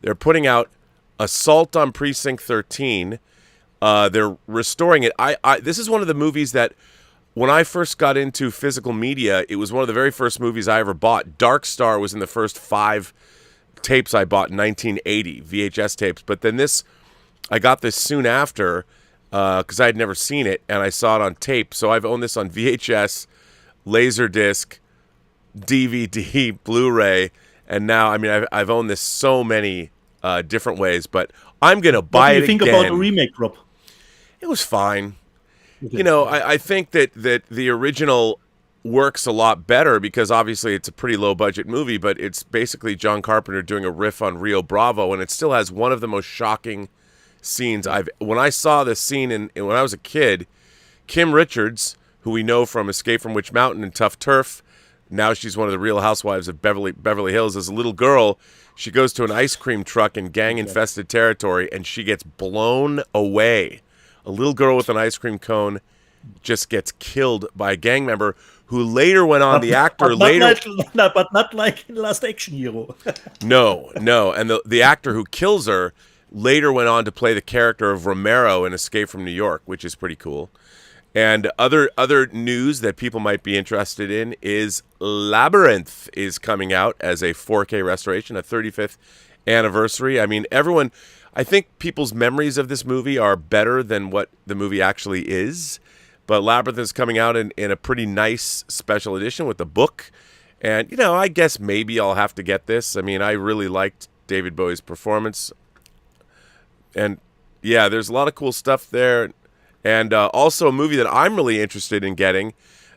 They're putting out Assault on Precinct 13. They're restoring it. This is one of the movies that, when I first got into physical media, it was one of the very first movies I ever bought. Dark Star was in the first 5 tapes I bought in 1980, VHS tapes. But then I got this soon after because I had never seen it, and I saw it on tape. So I've owned this on VHS, Laserdisc, DVD, Blu-ray, and now, I've owned this so many different ways. But I'm going to buy it again. What do you think about the remake, Rob? It was fine. I think that the original works a lot better because obviously it's a pretty low budget movie, but it's basically John Carpenter doing a riff on Rio Bravo, and it still has one of the most shocking scenes when I saw this scene when I was a kid. Kim Richards, who we know from Escape from Witch Mountain and Tough Turf, now she's one of the Real Housewives of Beverly Hills. As a little girl, she goes to an ice cream truck in gang-infested territory, and she gets blown away. A little girl with an ice cream cone just gets killed by a gang member who later went on, but not like in Last Action Hero. No. And the actor who kills her later went on to play the character of Romero in Escape from New York, which is pretty cool. And other news that people might be interested in is Labyrinth is coming out as a 4K restoration, a 35th anniversary. I mean, I think people's memories of this movie are better than what the movie actually is. But Labyrinth is coming out in a pretty nice special edition with the book. And, I guess maybe I'll have to get this. I mean, I really liked David Bowie's performance. And, yeah, there's a lot of cool stuff there. And also a movie that I'm really interested in getting.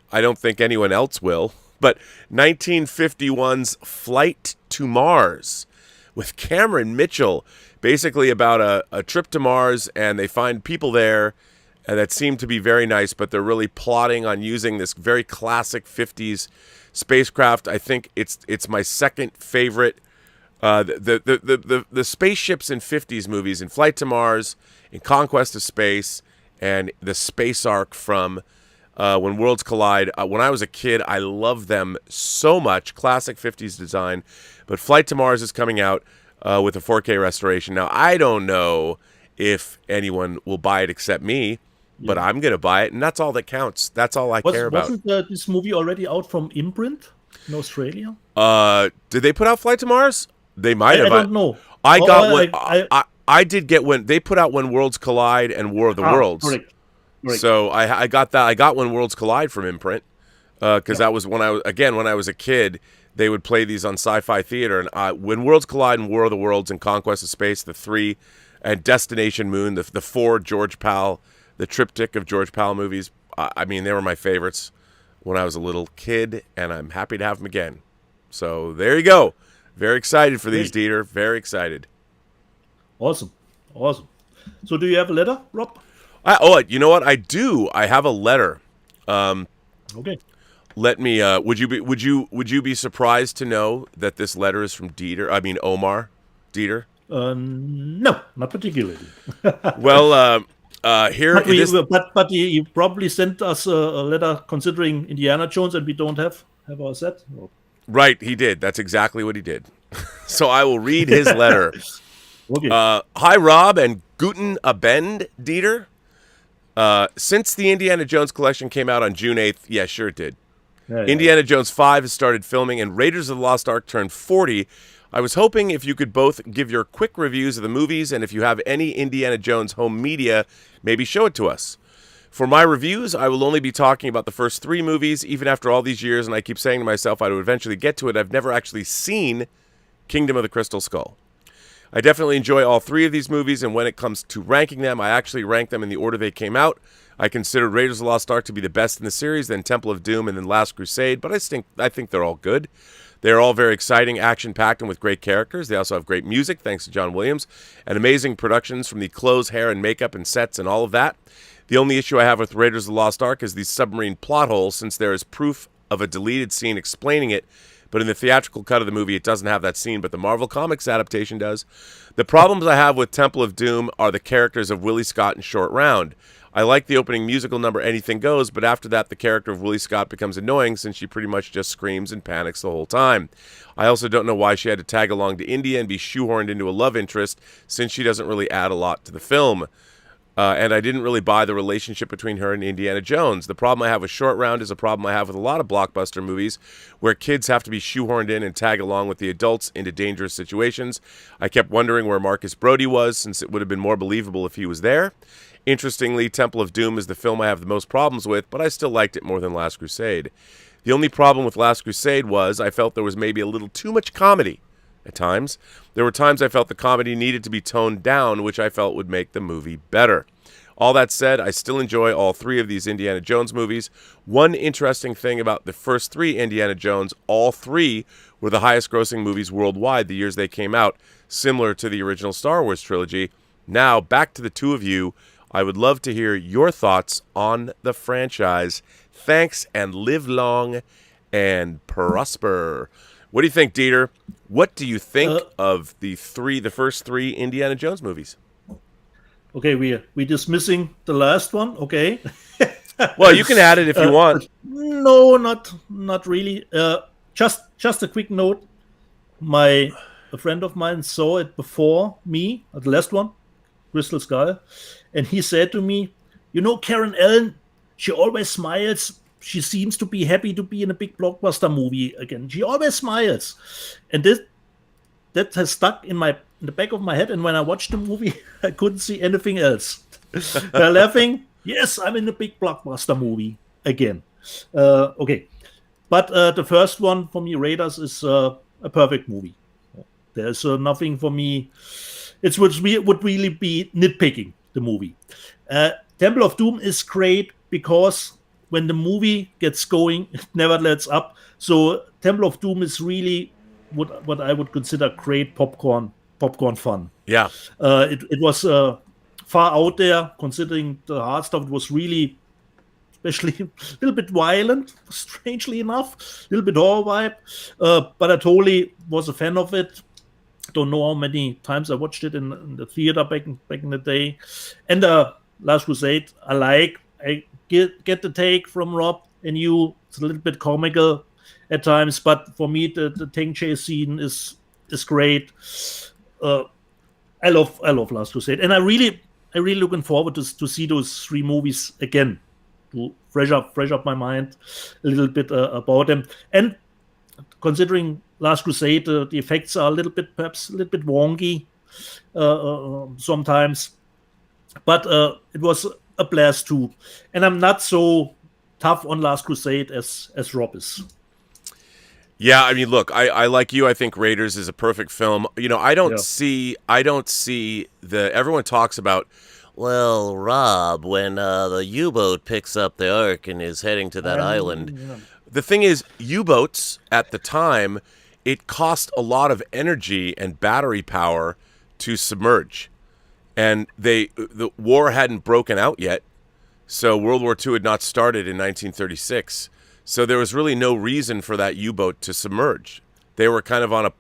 I don't think anyone else will. But 1951's Flight to Mars with Cameron Mitchell. Basically about a trip to Mars, and they find people there that seem to be very nice, but they're really plotting on using this very classic 50s spacecraft. I think it's my second favorite. The spaceships in 50s movies, in Flight to Mars, in Conquest of Space, and the space arc from When Worlds Collide. When I was a kid, I loved them so much. Classic 50s design. But Flight to Mars is coming out with a 4K restoration. Now, I don't know if anyone will buy it except me, but I'm going to buy it, and that's all that counts. That's all I care about. Wasn't this movie already out from Imprint in Australia? Did they put out Flight to Mars? They might have. I don't know. I did get when they put out When Worlds Collide and War of the Worlds. Correct. So I got that. I got When Worlds Collide from Imprint because that was when I was a kid. They would play these on Sci-Fi Theater, and When Worlds Collide and War of the Worlds and Conquest of Space, the three, and Destination Moon, the four George Pal, the triptych of George Pal movies. I mean, they were my favorites when I was a little kid, and I'm happy to have them again. So there you go. Very excited for these, Dieter. Very excited. Awesome. So do you have a letter, Rob? You know what? I do. I have a letter. Okay. Let me. Would you be surprised to know that this letter is from Dieter? I mean Omar, Dieter. No, not particularly. Well, here. But he probably sent us a letter considering Indiana Jones, and we don't have our set. Oh. Right, he did. That's exactly what he did. So I will read his letter. Okay. Hi, Rob, and Guten Abend, Dieter. Since the Indiana Jones collection came out on June 8th, yeah, sure it did. Yeah. Indiana Jones 5 has started filming, and Raiders of the Lost Ark turned 40. I was hoping if you could both give your quick reviews of the movies, and if you have any Indiana Jones home media, maybe show it to us. For my reviews, I will only be talking about the first three movies, even after all these years, and I keep saying to myself I would eventually get to it. I've never actually seen Kingdom of the Crystal Skull. I definitely enjoy all three of these movies, and when it comes to ranking them, I actually rank them in the order they came out. I considered Raiders of the Lost Ark to be the best in the series, then Temple of Doom, and then Last Crusade, but I think they're all good. They're all very exciting, action-packed, and with great characters. They also have great music, thanks to John Williams, and amazing productions from the clothes, hair, and makeup, and sets, and all of that. The only issue I have with Raiders of the Lost Ark is the submarine plot hole, since there is proof of a deleted scene explaining it, but in the theatrical cut of the movie, it doesn't have that scene, but the Marvel Comics adaptation does. The problems I have with Temple of Doom are the characters of Willie Scott and Short Round. I like the opening musical number Anything Goes, but after that, the character of Willie Scott becomes annoying since she pretty much just screams and panics the whole time. I also don't know why she had to tag along to India and be shoehorned into a love interest, since she doesn't really add a lot to the film. And I didn't really buy the relationship between her and Indiana Jones. The problem I have with Short Round is a problem I have with a lot of blockbuster movies where kids have to be shoehorned in and tag along with the adults into dangerous situations. I kept wondering where Marcus Brody was, since it would have been more believable if he was there. Interestingly, Temple of Doom is the film I have the most problems with, but I still liked it more than Last Crusade. The only problem with Last Crusade was I felt there was maybe a little too much comedy at times. There were times I felt the comedy needed to be toned down, which I felt would make the movie better. All that said, I still enjoy all three of these Indiana Jones movies. One interesting thing about the first three Indiana Jones, all three were the highest grossing movies worldwide the years they came out, similar to the original Star Wars trilogy. Now, back to the two of you. I would love to hear your thoughts on the franchise. Thanks, and live long and prosper. What do you think, Dieter? What do you think of the first three Indiana Jones movies? Okay, we're dismissing the last one. Okay. Well, you can add it if you want. No, not really. Just a quick note. A friend of mine saw it before me, the last one, Crystal Skull, and he said to me, Karen Allen, she always smiles. She seems to be happy to be in a big blockbuster movie again. She always smiles, and that has stuck in the back of my head. And when I watched the movie, I couldn't see anything else. They're laughing. Yes, I'm in a big blockbuster movie again. Okay, but the first one for me, Raiders, is a perfect movie. There's nothing for me. It would really be nitpicking the movie. Temple of Doom is great because when the movie gets going, it never lets up. So Temple of Doom is really what I would consider great popcorn fun. Yeah. It was far out there, considering the hard stuff. It was really, especially a little bit violent, strangely enough, a little bit horror vibe. But I totally was a fan of it. Don't know how many times I watched it in the theater back in the day. And Last Crusade, I get the take from Rob and you. It's a little bit comical at times, but for me the tank chase scene is great. I love Last Crusade, and I really looking forward to see those three movies again, to fresh up my mind a little bit about them. And considering Last Crusade, the effects are perhaps a little bit wonky sometimes, but it was a blast too. And I'm not so tough on Last Crusade as Rob is. Yeah, I mean, look, I like you. I think Raiders is a perfect film. I don't see everyone talks about, well, Rob, when the U-boat picks up the Ark and is heading to that island. Yeah. The thing is, U-boats at the time, it cost a lot of energy and battery power to submerge. And the war hadn't broken out yet. So World War II had not started in 1936. So there was really no reason for that U-boat to submerge. They were kind of on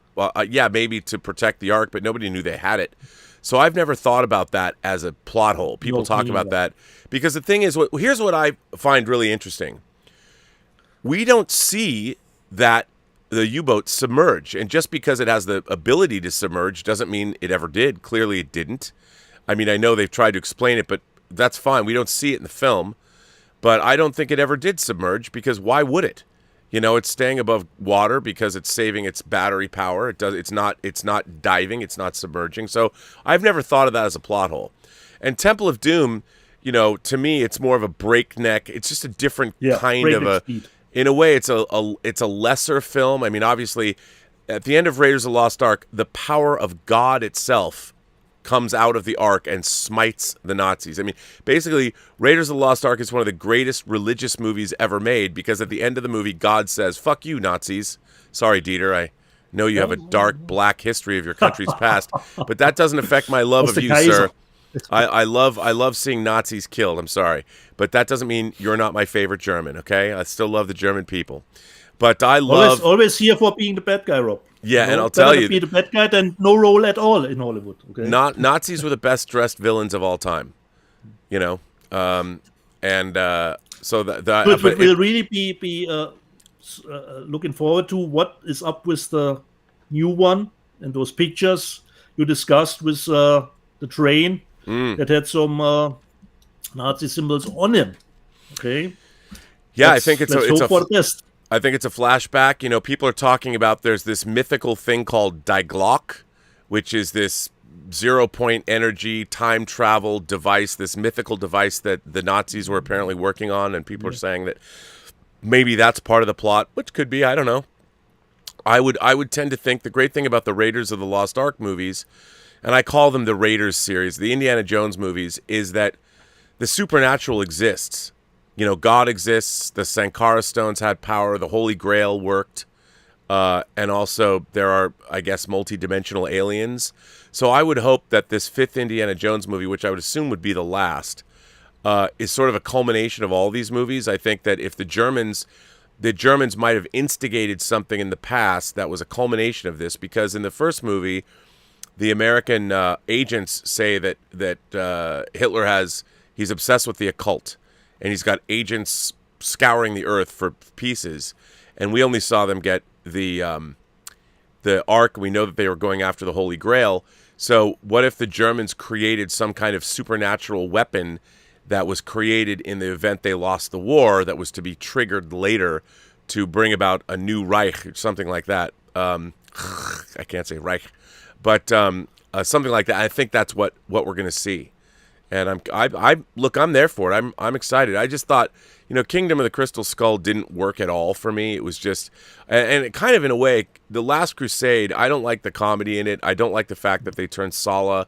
maybe to protect the Ark, but nobody knew they had it. So I've never thought about that as a plot hole. People talk about that. Because the thing is, here's what I find really interesting. We don't see that the U-boat submerge. And just because it has the ability to submerge doesn't mean it ever did. Clearly it didn't. I mean, I know they've tried to explain it, but that's fine. We don't see it in the film. But I don't think it ever did submerge, because why would it? It's staying above water because it's saving its battery power. It's not diving. It's not submerging. So I've never thought of that as a plot hole. And Temple of Doom, to me, it's more of a breakneck. It's just a different kind of a. Speed. In a way, it's a lesser film. I mean, obviously, at the end of Raiders of the Lost Ark, the power of God itself comes out of the Ark and smites the Nazis. I mean, basically, Raiders of the Lost Ark is one of the greatest religious movies ever made, because at the end of the movie, God says, "Fuck you, Nazis." Sorry, Dieter, I know you have a dark, black history of your country's past, but that doesn't affect my love of you, sir. I love seeing Nazis killed. I'm sorry, but that doesn't mean you're not my favorite German. Okay, I still love the German people, but I love always here for being the bad guy, Rob. Yeah, and I'll tell you, be the bad guy than no role at all in Hollywood. Okay, Nazis were the best dressed villains of all time. So we'll really be looking forward to what is up with the new one and those pictures you discussed with the train that had some Nazi symbols on him. Okay. Yeah, I think it's for the best. I think it's a flashback. People are talking about there's this mythical thing called Die Glock, which is this 0-point energy time travel device, this mythical device that the Nazis were apparently working on, and people are saying that maybe that's part of the plot, which could be, I don't know. I would tend to think the great thing about the Raiders of the Lost Ark movies, and I call them the Raiders series, the Indiana Jones movies, is that the supernatural exists. God exists, the Sankara stones had power, the Holy Grail worked, and also there are, I guess, multi-dimensional aliens. So I would hope that this fifth Indiana Jones movie, which I would assume would be the last, is sort of a culmination of all these movies. I think that if the Germans might have instigated something in the past that was a culmination of this, because in the first movie, the American agents say that Hitler he's obsessed with the occult. and he's got agents scouring the earth for pieces, and we only saw them get the Ark. We know that they were going after the Holy Grail. So what if the Germans created some kind of supernatural weapon that was created in the event they lost the war, that was to be triggered later to bring about a new Reich, or something like that. I can't say Reich, but something like that. I think that's what we're going to see, and I'm there for it. I'm excited. I just thought, Kingdom of the Crystal Skull didn't work at all for me. It was just, and it kind of, in a way, The Last Crusade, I don't like the comedy in it. I don't like the fact that they turned Sala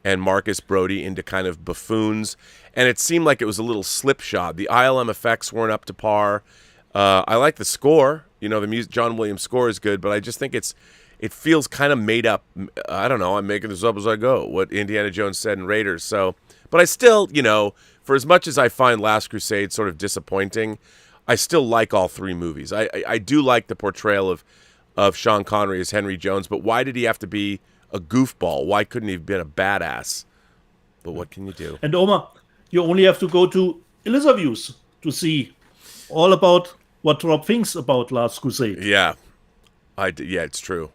and Marcus Brody into kind of buffoons, and it seemed like it was a little slipshod. The ILM effects weren't up to par. I like the score. The John Williams score is good, but I just think it feels kind of made up. I don't know. I'm making this up as I go, what Indiana Jones said in Raiders. So, but I still, for as much as I find Last Crusade sort of disappointing, I still like all three movies. I do like the portrayal of Sean Connery as Henry Jones, but why did he have to be a goofball? Why couldn't he have been a badass? But what can you do? And Omar, you only have to go to Elizaviews to see all about what Rob thinks about Last Crusade. Yeah, yeah, it's true.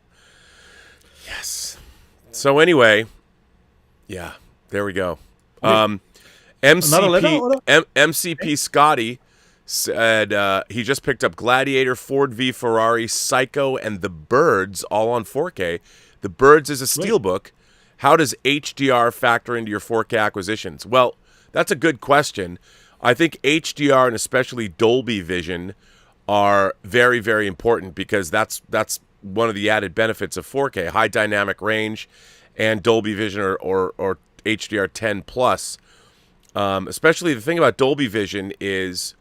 Yes. So anyway, yeah, there we go. MCP Scotty said he just picked up Gladiator, Ford v Ferrari, Psycho, and The Birds, all on 4K. The Birds is a Steelbook. How does HDR factor into your 4K acquisitions? Well, that's a good question. I think HDR and especially Dolby Vision are very, very important, because that's one of the added benefits of 4K, high dynamic range, and Dolby Vision or HDR 10 plus. Especially the thing about Dolby Vision is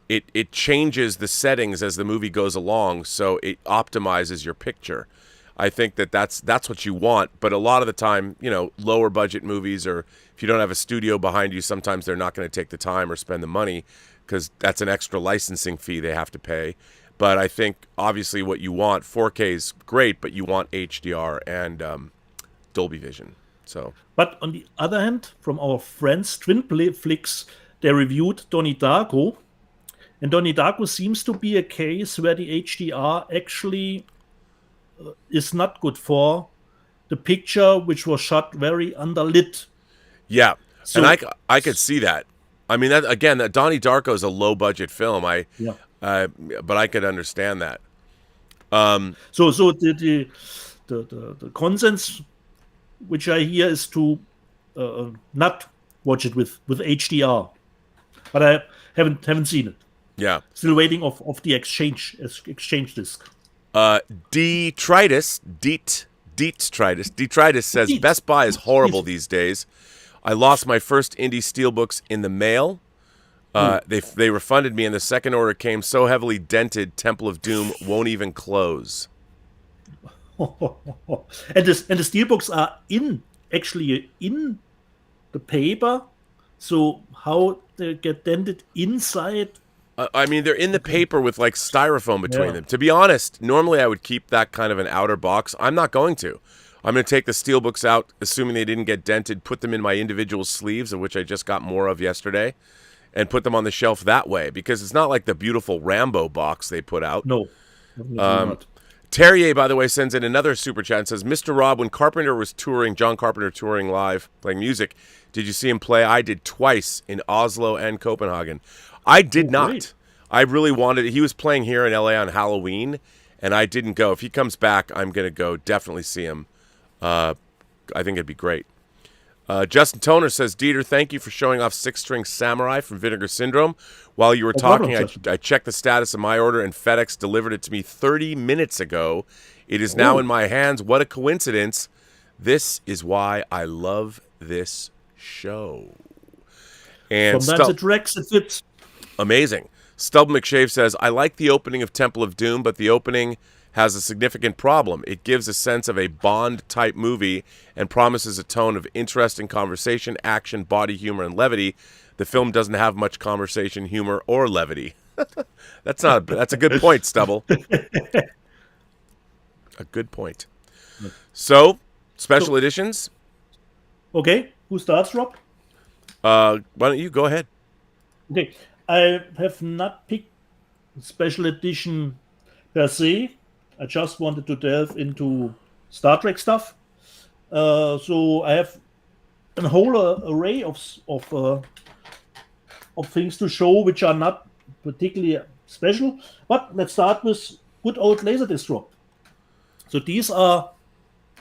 it changes the settings as the movie goes along, so it optimizes your picture. I think that's what you want, but a lot of the time, lower budget movies, or if you don't have a studio behind you, sometimes they're not going to take the time or spend the money, because that's an extra licensing fee they have to pay. But I think, obviously, what you want, 4K is great, but you want HDR and Dolby Vision. So. But on the other hand, from our friends Twin Flicks, they reviewed Donnie Darko, and Donnie Darko seems to be a case where the HDR actually is not good for the picture, which was shot very underlit. Yeah, so, and I could see that. I mean, that Donnie Darko is a low budget film. But I could understand that. So the consensus which I hear is to not watch it with HDR, but I haven't seen it. Yeah, still waiting of the exchange disc. Detritus says Best Buy is horrible these days. I lost my first indie steelbooks in the mail. They refunded me, and the second order came so heavily dented, Temple of Doom won't even close. And the steelbooks are actually in the paper, so how they get dented inside? I mean, they're in the paper with like styrofoam between them. To be honest, normally I would keep that kind of an outer box. I'm not going to. I'm going to take the steelbooks out, assuming they didn't get dented, put them in my individual sleeves, of which I just got more of yesterday, and put them on the shelf that way, because it's not like the beautiful Rambo box they put out. No. Terrier, by the way, sends in another super chat and says, Mr. Rob, when Carpenter was touring, John Carpenter touring live, playing music, did you see him play? I did twice in Oslo and Copenhagen. I did not. Great. I really wanted. He was playing here in LA on Halloween, and I didn't go. If he comes back, I'm going to go definitely see him. I think it'd be great. Justin Toner says, Dieter, thank you for showing off Six String Samurai from Vinegar Syndrome. While you were talking, I checked the status of my order, and FedEx delivered it to me 30 minutes ago. It is now in my hands. What a coincidence. This is why I love this show. And sometimes it wrecks, it fits. Amazing. Stub McShave says, I like the opening of Temple of Doom, but the opening has a significant problem. It gives a sense of a Bond-type movie and promises a tone of interesting conversation, action, body humor, and levity. The film doesn't have much conversation, humor, or levity. That's a good point, Stubble. A good point. So, special editions. Okay, who starts, Rob? Why don't you go ahead? Okay, I have not picked special edition per se. I just wanted to delve into Star Trek stuff. So I have a whole array of things to show which are not particularly special. But let's start with good old Laserdisc drop. So these are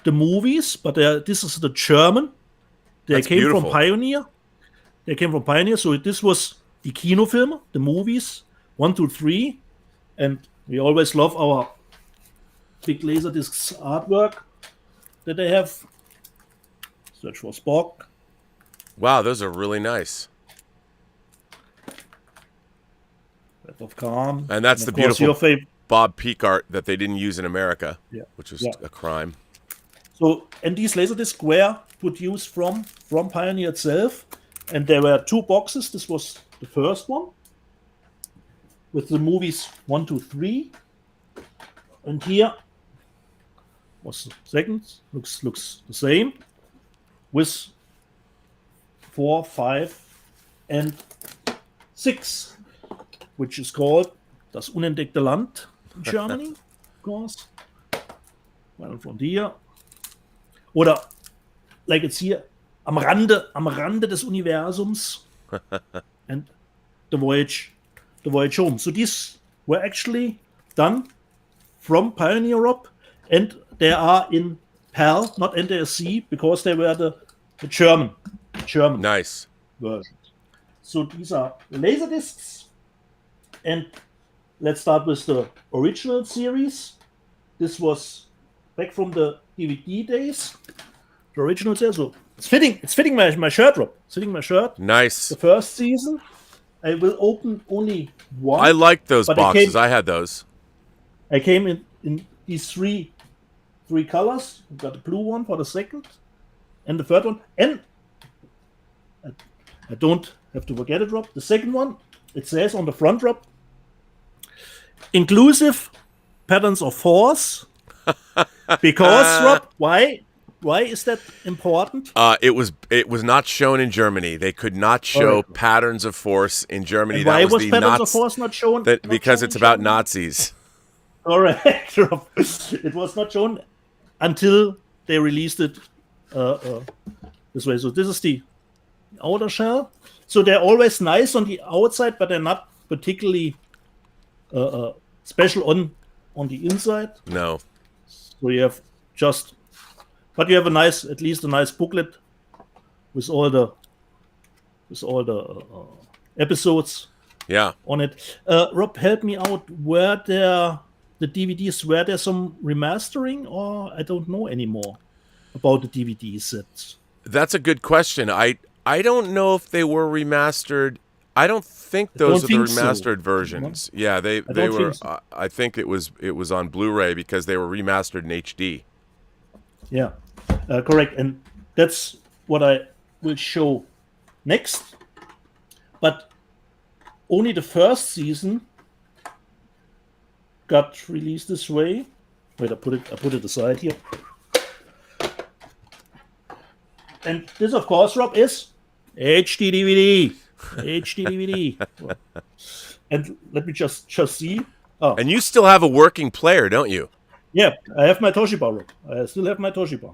the movies, but this is the German. They That's came beautiful. from Pioneer. They came from Pioneer. So this was the Kinofilme, the movies, 1, 2, 3. And we always love our big Laserdiscs artwork that they have. Search for Spock. Wow, those are really nice. Wrath of Khan. And that's of the course, beautiful your favorite. Bob Peak art that they didn't use in America, Yeah. which was Yeah. a crime. So, and these Laserdiscs were produced from Pioneer itself. And there were 2 boxes. This was the first one with the movies 1, 2, 3. And here was the second. Looks the same with 4, 5, and 6, which is called Das unentdeckte Land in Germany, of course. Well, from here. Oder, like it's here, am Rande des Universums. And the voyage home. So these were actually done from Pioneer Europe, and they are in PAL, not NTSC, because they were the German Nice. version. So these are Laserdiscs, and let's start with the original series. This was back from the DVD days. The original series. So it's fitting my shirt, Rob. It's fitting my shirt. Nice. The first season. I will open only one. I liked those but boxes. I had those. I came in these three colors. I got the blue one for the second, and the third one. And I don't have to forget it, Rob. The second one, it says on the front, Rob, inclusive patterns of force. Because, Rob, why is that important? It was not shown in Germany. They could not show patterns of force in Germany. And why that was patterns of force not shown? Because it's about Nazis. Correct. Rob. It was not shown until they released it this way. So this is the outer shell. So they're always nice on the outside, but they're not particularly special on the inside. No. So you have but you have at least a nice booklet with all the episodes. Yeah. On it. Rob, help me out. The DVDs, were there some remastering, or I don't know anymore about the DVD sets? That's a good question. I don't know if they were remastered. I don't think those are the remastered versions. No? Yeah, they were. So. I think it was on Blu-ray because they were remastered in HD. Yeah, correct. And that's what I will show next. But only the first season got released this way. Wait, I put it aside here. And this, of course, Rob, is HD DVD. HD DVD. And let me just see. Oh. And you still have a working player, don't you? Yeah, I have my Toshiba, Rob. I still have my Toshiba.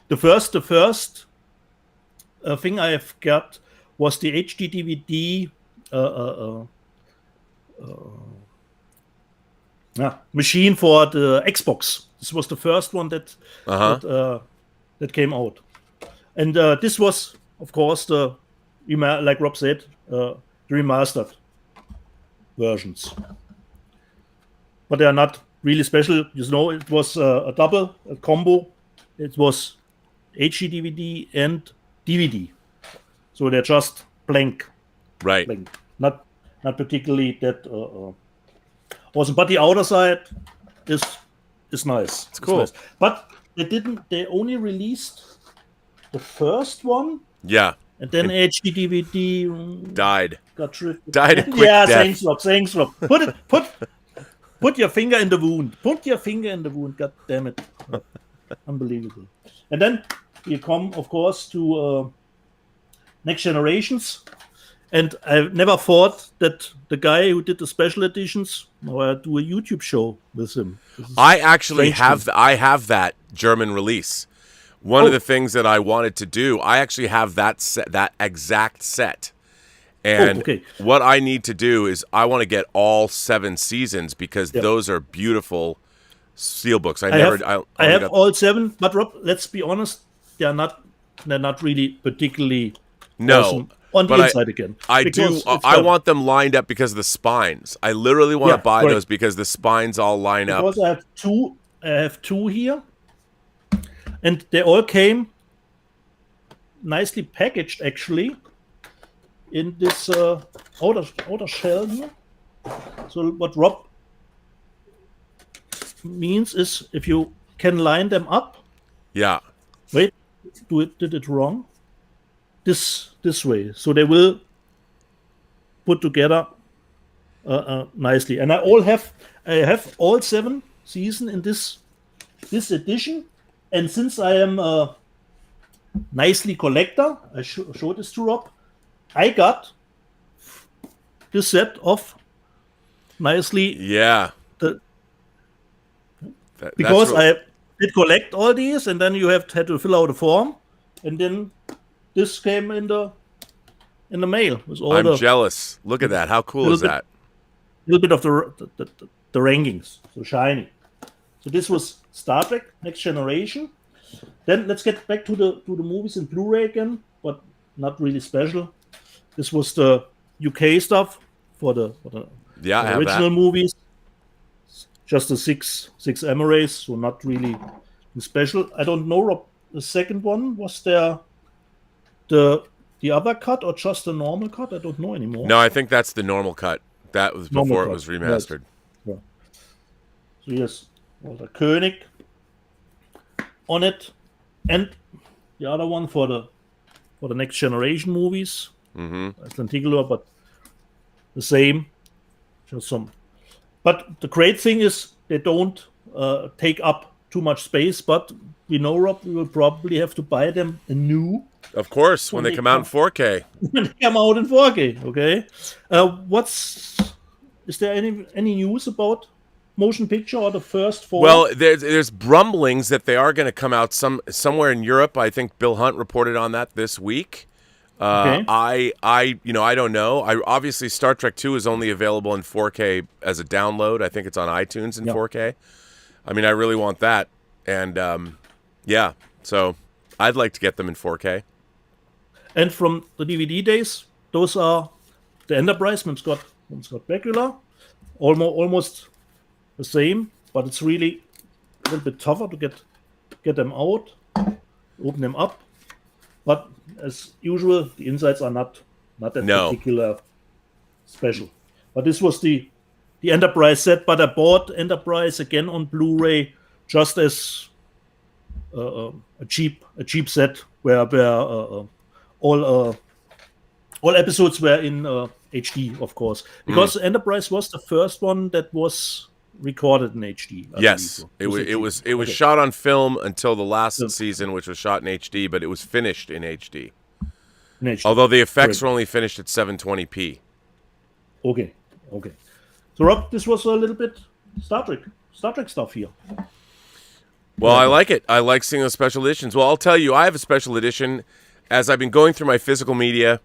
The first thing I have got was the HD DVD machine for the Xbox. This was the first one that came out, and this was, of course, like Rob said, the remastered versions. But they are not really special. You know, it was a combo. It was HD DVD and DVD, so they're just blank. Right. Blank. Not particularly that awesome. But the outer side is nice. It's cool. Nice. But they only released the first one. Yeah. And then HD DVD died. Got drifted. Died a quick death. Thanks, Rob. Put your finger in the wound. Put your finger in the wound. God damn it. Unbelievable. And then we come, of course, to Next Generations. And I never thought that the guy who did the special editions, now I do a YouTube show with him. I actually have that German release. One of the things that I wanted to do, I actually have that exact set. And what I need to do is I want to get all 7 seasons because those are beautiful steelbooks. I have all 7, but Rob, let's be honest, they're not really particularly awesome on the inside again. I want them lined up because of the spines. I literally want to buy those because the spines all line up. Because I have two here, and they all came nicely packaged actually in this outer shell here. So what Rob means is if you can line them up. Yeah. Wait, did it wrong? This way, so they will put together nicely. And I have all 7 seasons in this edition. And since I am a nicely collector, I showed this to Rob. I got this set of nicely. Yeah. Because I did collect all these, and then you had to fill out a form, and then this came in the mail. I'm jealous. Look at that. How cool is that? A little bit of the rankings, so shiny. So this was Star Trek Next Generation. Then let's get back to the movies in Blu-ray again, but not really special. This was the UK stuff for the original movies. Just the six MRAs, so not really special. I don't know, Rob. The second one, was there the other cut or just the normal cut? I don't know anymore. No, I think that's the normal cut. That was before it was remastered. Yes. Yeah. So yes, the König on it, and the other one for the Next Generation movies. It's lenticular, but the same. Just some. But the great thing is they don't take up too much space. But we know, Rob, we will probably have to buy them anew. Of course, when they come out in 4K. When they come out in 4K, okay. Is there any news about motion picture or the first 4? Well, there's brumblings that they are going to come out somewhere in Europe. I think Bill Hunt reported on that this week. I don't know. Obviously Star Trek 2 is only available in 4K as a download. I think it's on iTunes in 4K. I mean, I really want that. And so I'd like to get them in 4K. And from the DVD days, those are the Enterprise. One's got regular, almost the same, but it's really a little bit tougher to get them out, open them up. But as usual, the insides are not that particular special. But this was the Enterprise set. But I bought Enterprise again on Blu-ray just as a cheap set where all episodes were in HD, of course, because Enterprise was the first one that was recorded in HD. Yes, it was shot on film until the last season, which was shot in HD, but it was finished in HD. Although the effects were only finished at 720p. Okay. So Rob, this was a little bit Star Trek stuff here. Well, I like it. I like seeing those special editions. Well, I'll tell you, I have a special edition. As I've been going through my physical media,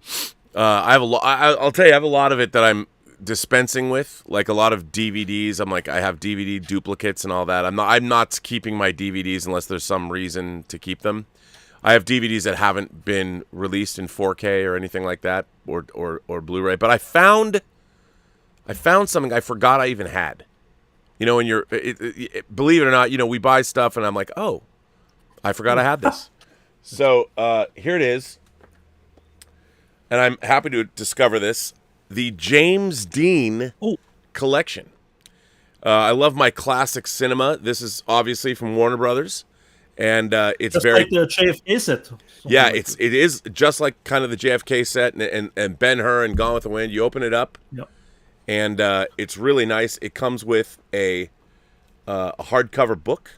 I'll tell you, I have a lot of it that I'm dispensing with, like a lot of DVDs. I have DVD duplicates and all that. I'm not keeping my DVDs unless there's some reason to keep them. I have DVDs that haven't been released in 4K or anything like that, or Blu-ray. But I found something I forgot I even had. You know, when believe it or not, you know, we buy stuff and I'm like, oh, I forgot I had this. So here it is, and I'm happy to discover this. The James Dean collection. I love my classic cinema. This is obviously from Warner Brothers, and it's just very like the JFK set. Yeah, it is just like kind of the JFK set and Ben-Hur and Gone with the Wind. You open it up, and it's really nice. It comes with a hardcover book.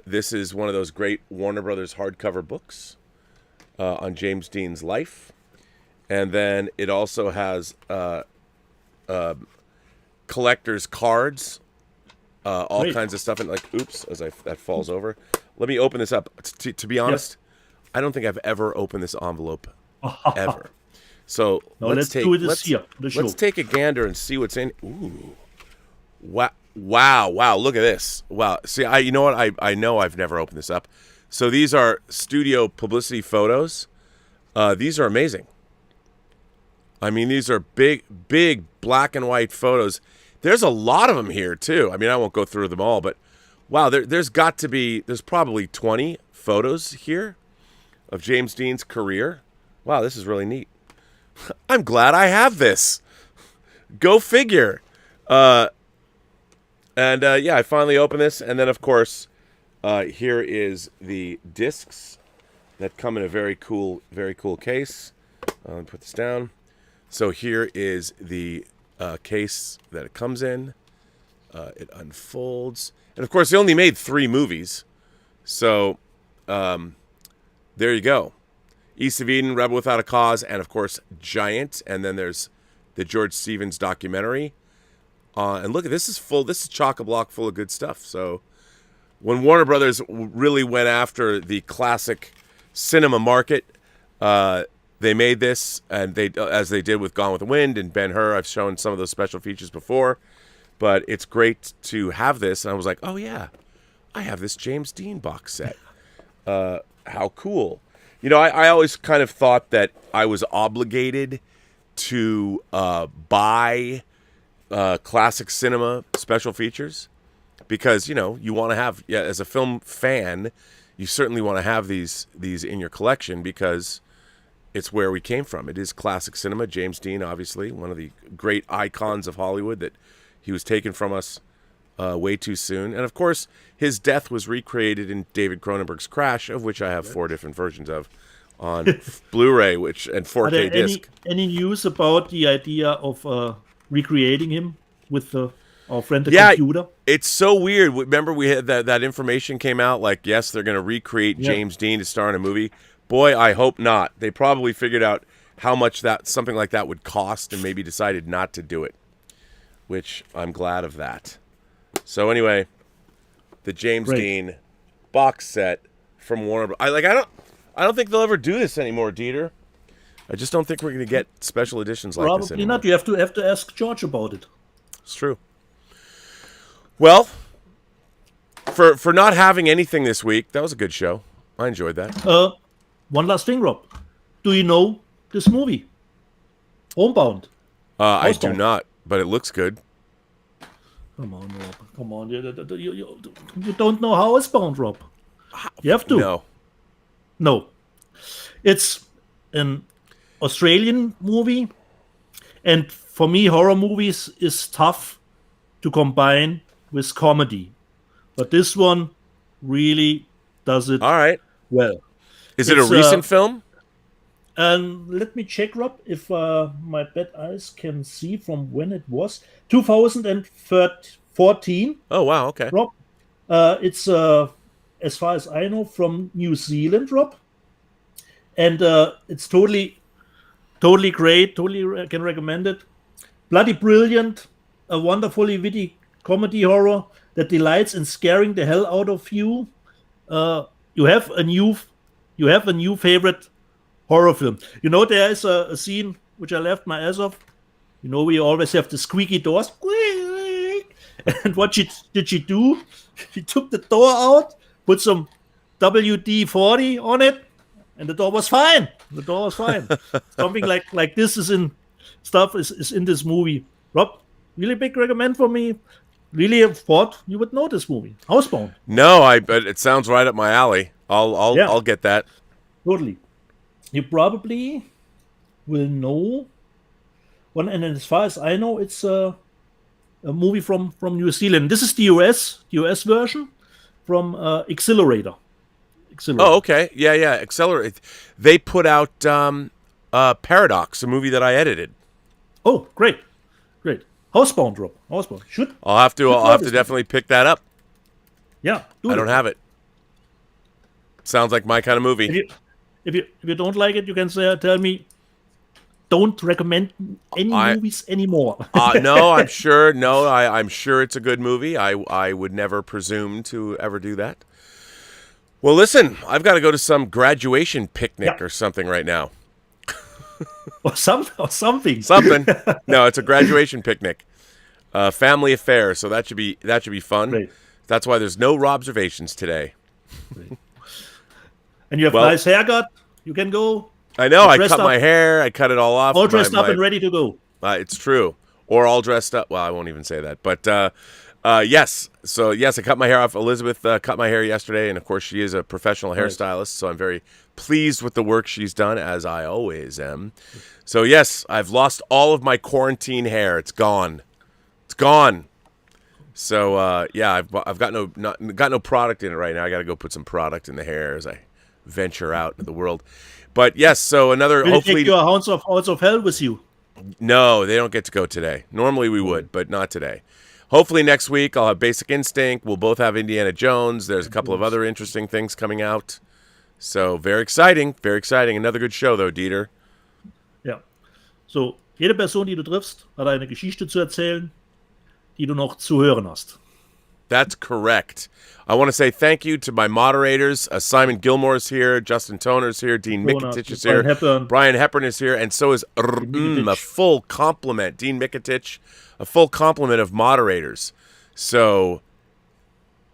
This is one of those great Warner Brothers hardcover books on James Dean's life. And then it also has collector's cards, all Great. kinds of stuff. And like, oops, that falls over. Let me open this up. To be honest, I don't think I've ever opened this envelope ever. So Now let's do this here. Let's take a gander and see what's in. Ooh, wow! Look at this. Wow. See, you know what? I know I've never opened this up. So these are studio publicity photos. These are amazing. I mean, these are big black and white photos. There's a lot of them here too. I mean, I won't go through them all, but wow, there's probably 20 photos here of James Dean's career. Wow, this is really neat. I'm glad I have this. Go figure. I finally opened this, and then of course, here is the discs that come in a very cool case. Let me put this down. So here is the case that it comes in. It unfolds, and of course, they only made 3 movies, so there you go. East of Eden, Rebel Without a Cause, and of course, Giant. And then there's the George Stevens documentary. And look at this is full. This is chock-a-block full of good stuff. So when Warner Brothers really went after the classic cinema market, they made this, and as they did with Gone with the Wind and Ben-Hur. I've shown some of those special features before, but it's great to have this. And I was like, oh yeah, I have this James Dean box set. How cool. You know, I always kind of thought that I was obligated to buy classic cinema special features because, you know, you want to have, as a film fan, you certainly want to have these in your collection because it's where we came from. It is classic cinema. James Dean, obviously, one of the great icons of Hollywood that he was taken from us way too soon. And, of course, his death was recreated in David Cronenberg's Crash, of which I have 4 different versions of on Blu-ray and 4K disc. Any news about the idea of recreating him with our friend the computer? It's so weird. Remember we had that information came out, like, yes, they're going to recreate James Dean to star in a movie. Boy, I hope not. They probably figured out how much something like that would cost and maybe decided not to do it, which I'm glad of that. So anyway, the James Dean box set from Warner. I don't think they'll ever do this anymore, Dieter. I just don't think we're going to get special editions like this anymore. Probably not. You have to ask George about it. It's true. Well, for not having anything this week, that was a good show. I enjoyed that. One last thing, Rob. Do you know this movie? Homebound. I do not, but it looks good. Come on, Rob. Come on. You don't know Housebound, Rob. You have to. No. It's an Australian movie, and for me, horror movies is tough to combine with comedy. But this one really does it well. Is it a recent film? And let me check, Rob, if my bad eyes can see from when it was. 2014. Oh, wow, okay. Rob, it's, as far as I know, from New Zealand, Rob. And it's totally great. Totally can recommend it. Bloody brilliant. A wonderfully witty comedy horror that delights in scaring the hell out of you. You have a new favorite horror film. You know, there is a scene which I left my ass off. You know, we always have the squeaky doors. Squeak! And what did she do? She took the door out, put some WD-40 on it, and the door was fine. Something like this is in this movie. Rob, really big recommend for me. Really thought you would know this movie. Housebound. No, but it sounds right up my alley. I'll get that. Totally. You probably will know one, and as far as I know, it's a movie from New Zealand. This is the US version from Accelerator. Oh, okay. Yeah. Accelerate. They put out Paradox, a movie that I edited. Oh, great. Housebound, Rob. Housebound. I'll have to definitely pick that up. Yeah. I don't have it. Sounds like my kind of movie. If you don't like it, you can tell me. don't recommend any movies anymore. No, I'm sure. No, I'm sure it's a good movie. I would never presume to ever do that. Well, listen, I've got to go to some graduation picnic or something right now. or something. Something. No, it's a graduation picnic. Family affair, so that should be fun. Right. That's why there's no observations today. Right. And you have nice haircut. You can go. I know. I cut my hair. I cut it all off. All dressed up and ready to go. It's true. Or all dressed up. Well, I won't even say that. But yes. So, yes, I cut my hair off. Elizabeth cut my hair yesterday. And, of course, she is a professional hairstylist. So I'm very pleased with the work she's done, as I always am. So, yes, I've lost all of my quarantine hair. It's gone. It's gone. So, yeah, I've got no product in it right now. I got to go put some product in the hair as I venture out into the world. But yes, so another Will hopefully. You take your Hounds of Hell with you? No, they don't get to go today. Normally we would, but not today. Hopefully next week I'll have Basic Instinct. We'll both have Indiana Jones. There's a couple of other interesting things coming out. So very exciting, very exciting. Another good show though, Dieter. Ja. So, jede Person, die du triffst, hat eine Geschichte zu erzählen, die du noch zu hören hast. That's correct. I want to say thank you to my moderators. Simon Gilmore's here, Justin Toner's here, Dean Mikitich is here, Brian Hepburn is here, and so is a full complement. Dean Mikitich, a full complement of moderators. So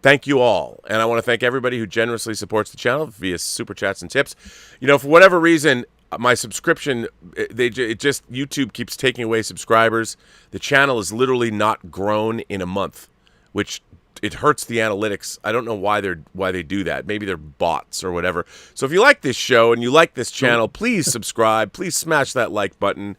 thank you all. And I want to thank everybody who generously supports the channel via super chats and tips. You know, for whatever reason, my subscription, YouTube keeps taking away subscribers. The channel is literally not grown in a month, which it hurts the analytics. I don't know why they do that. Maybe they're bots or whatever. So if you like this show and you like this channel, please subscribe. Please smash that like button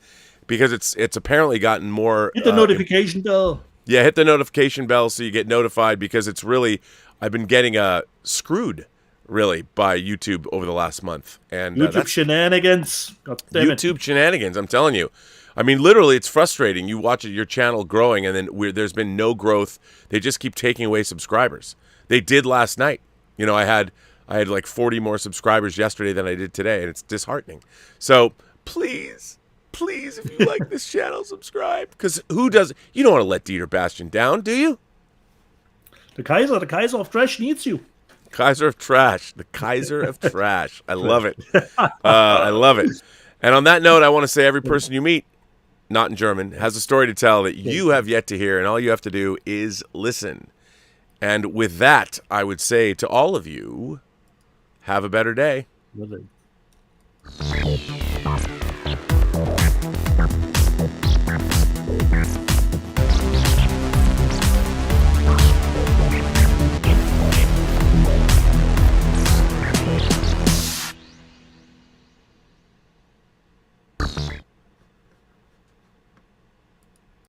because it's apparently gotten more. Hit the notification bell. Yeah, hit the notification bell so you get notified because it's really I've been getting screwed really by YouTube over the last month and YouTube shenanigans. YouTube shenanigans. I'm telling you. I mean, literally, it's frustrating. You watch your channel growing, and then there's been no growth. They just keep taking away subscribers. They did last night. You know, I had like 40 more subscribers yesterday than I did today, and it's disheartening. So please, if you like this channel, subscribe. Because who does? You don't want to let Dieter Bastian down, do you? The Kaiser of Trash needs you. Kaiser of Trash. The Kaiser of Trash. I love it. I love it. And on that note, I want to say every person you meet, not in German, has a story to tell that you have yet to hear, and all you have to do is listen. And with that, I would say to all of you, have a better day.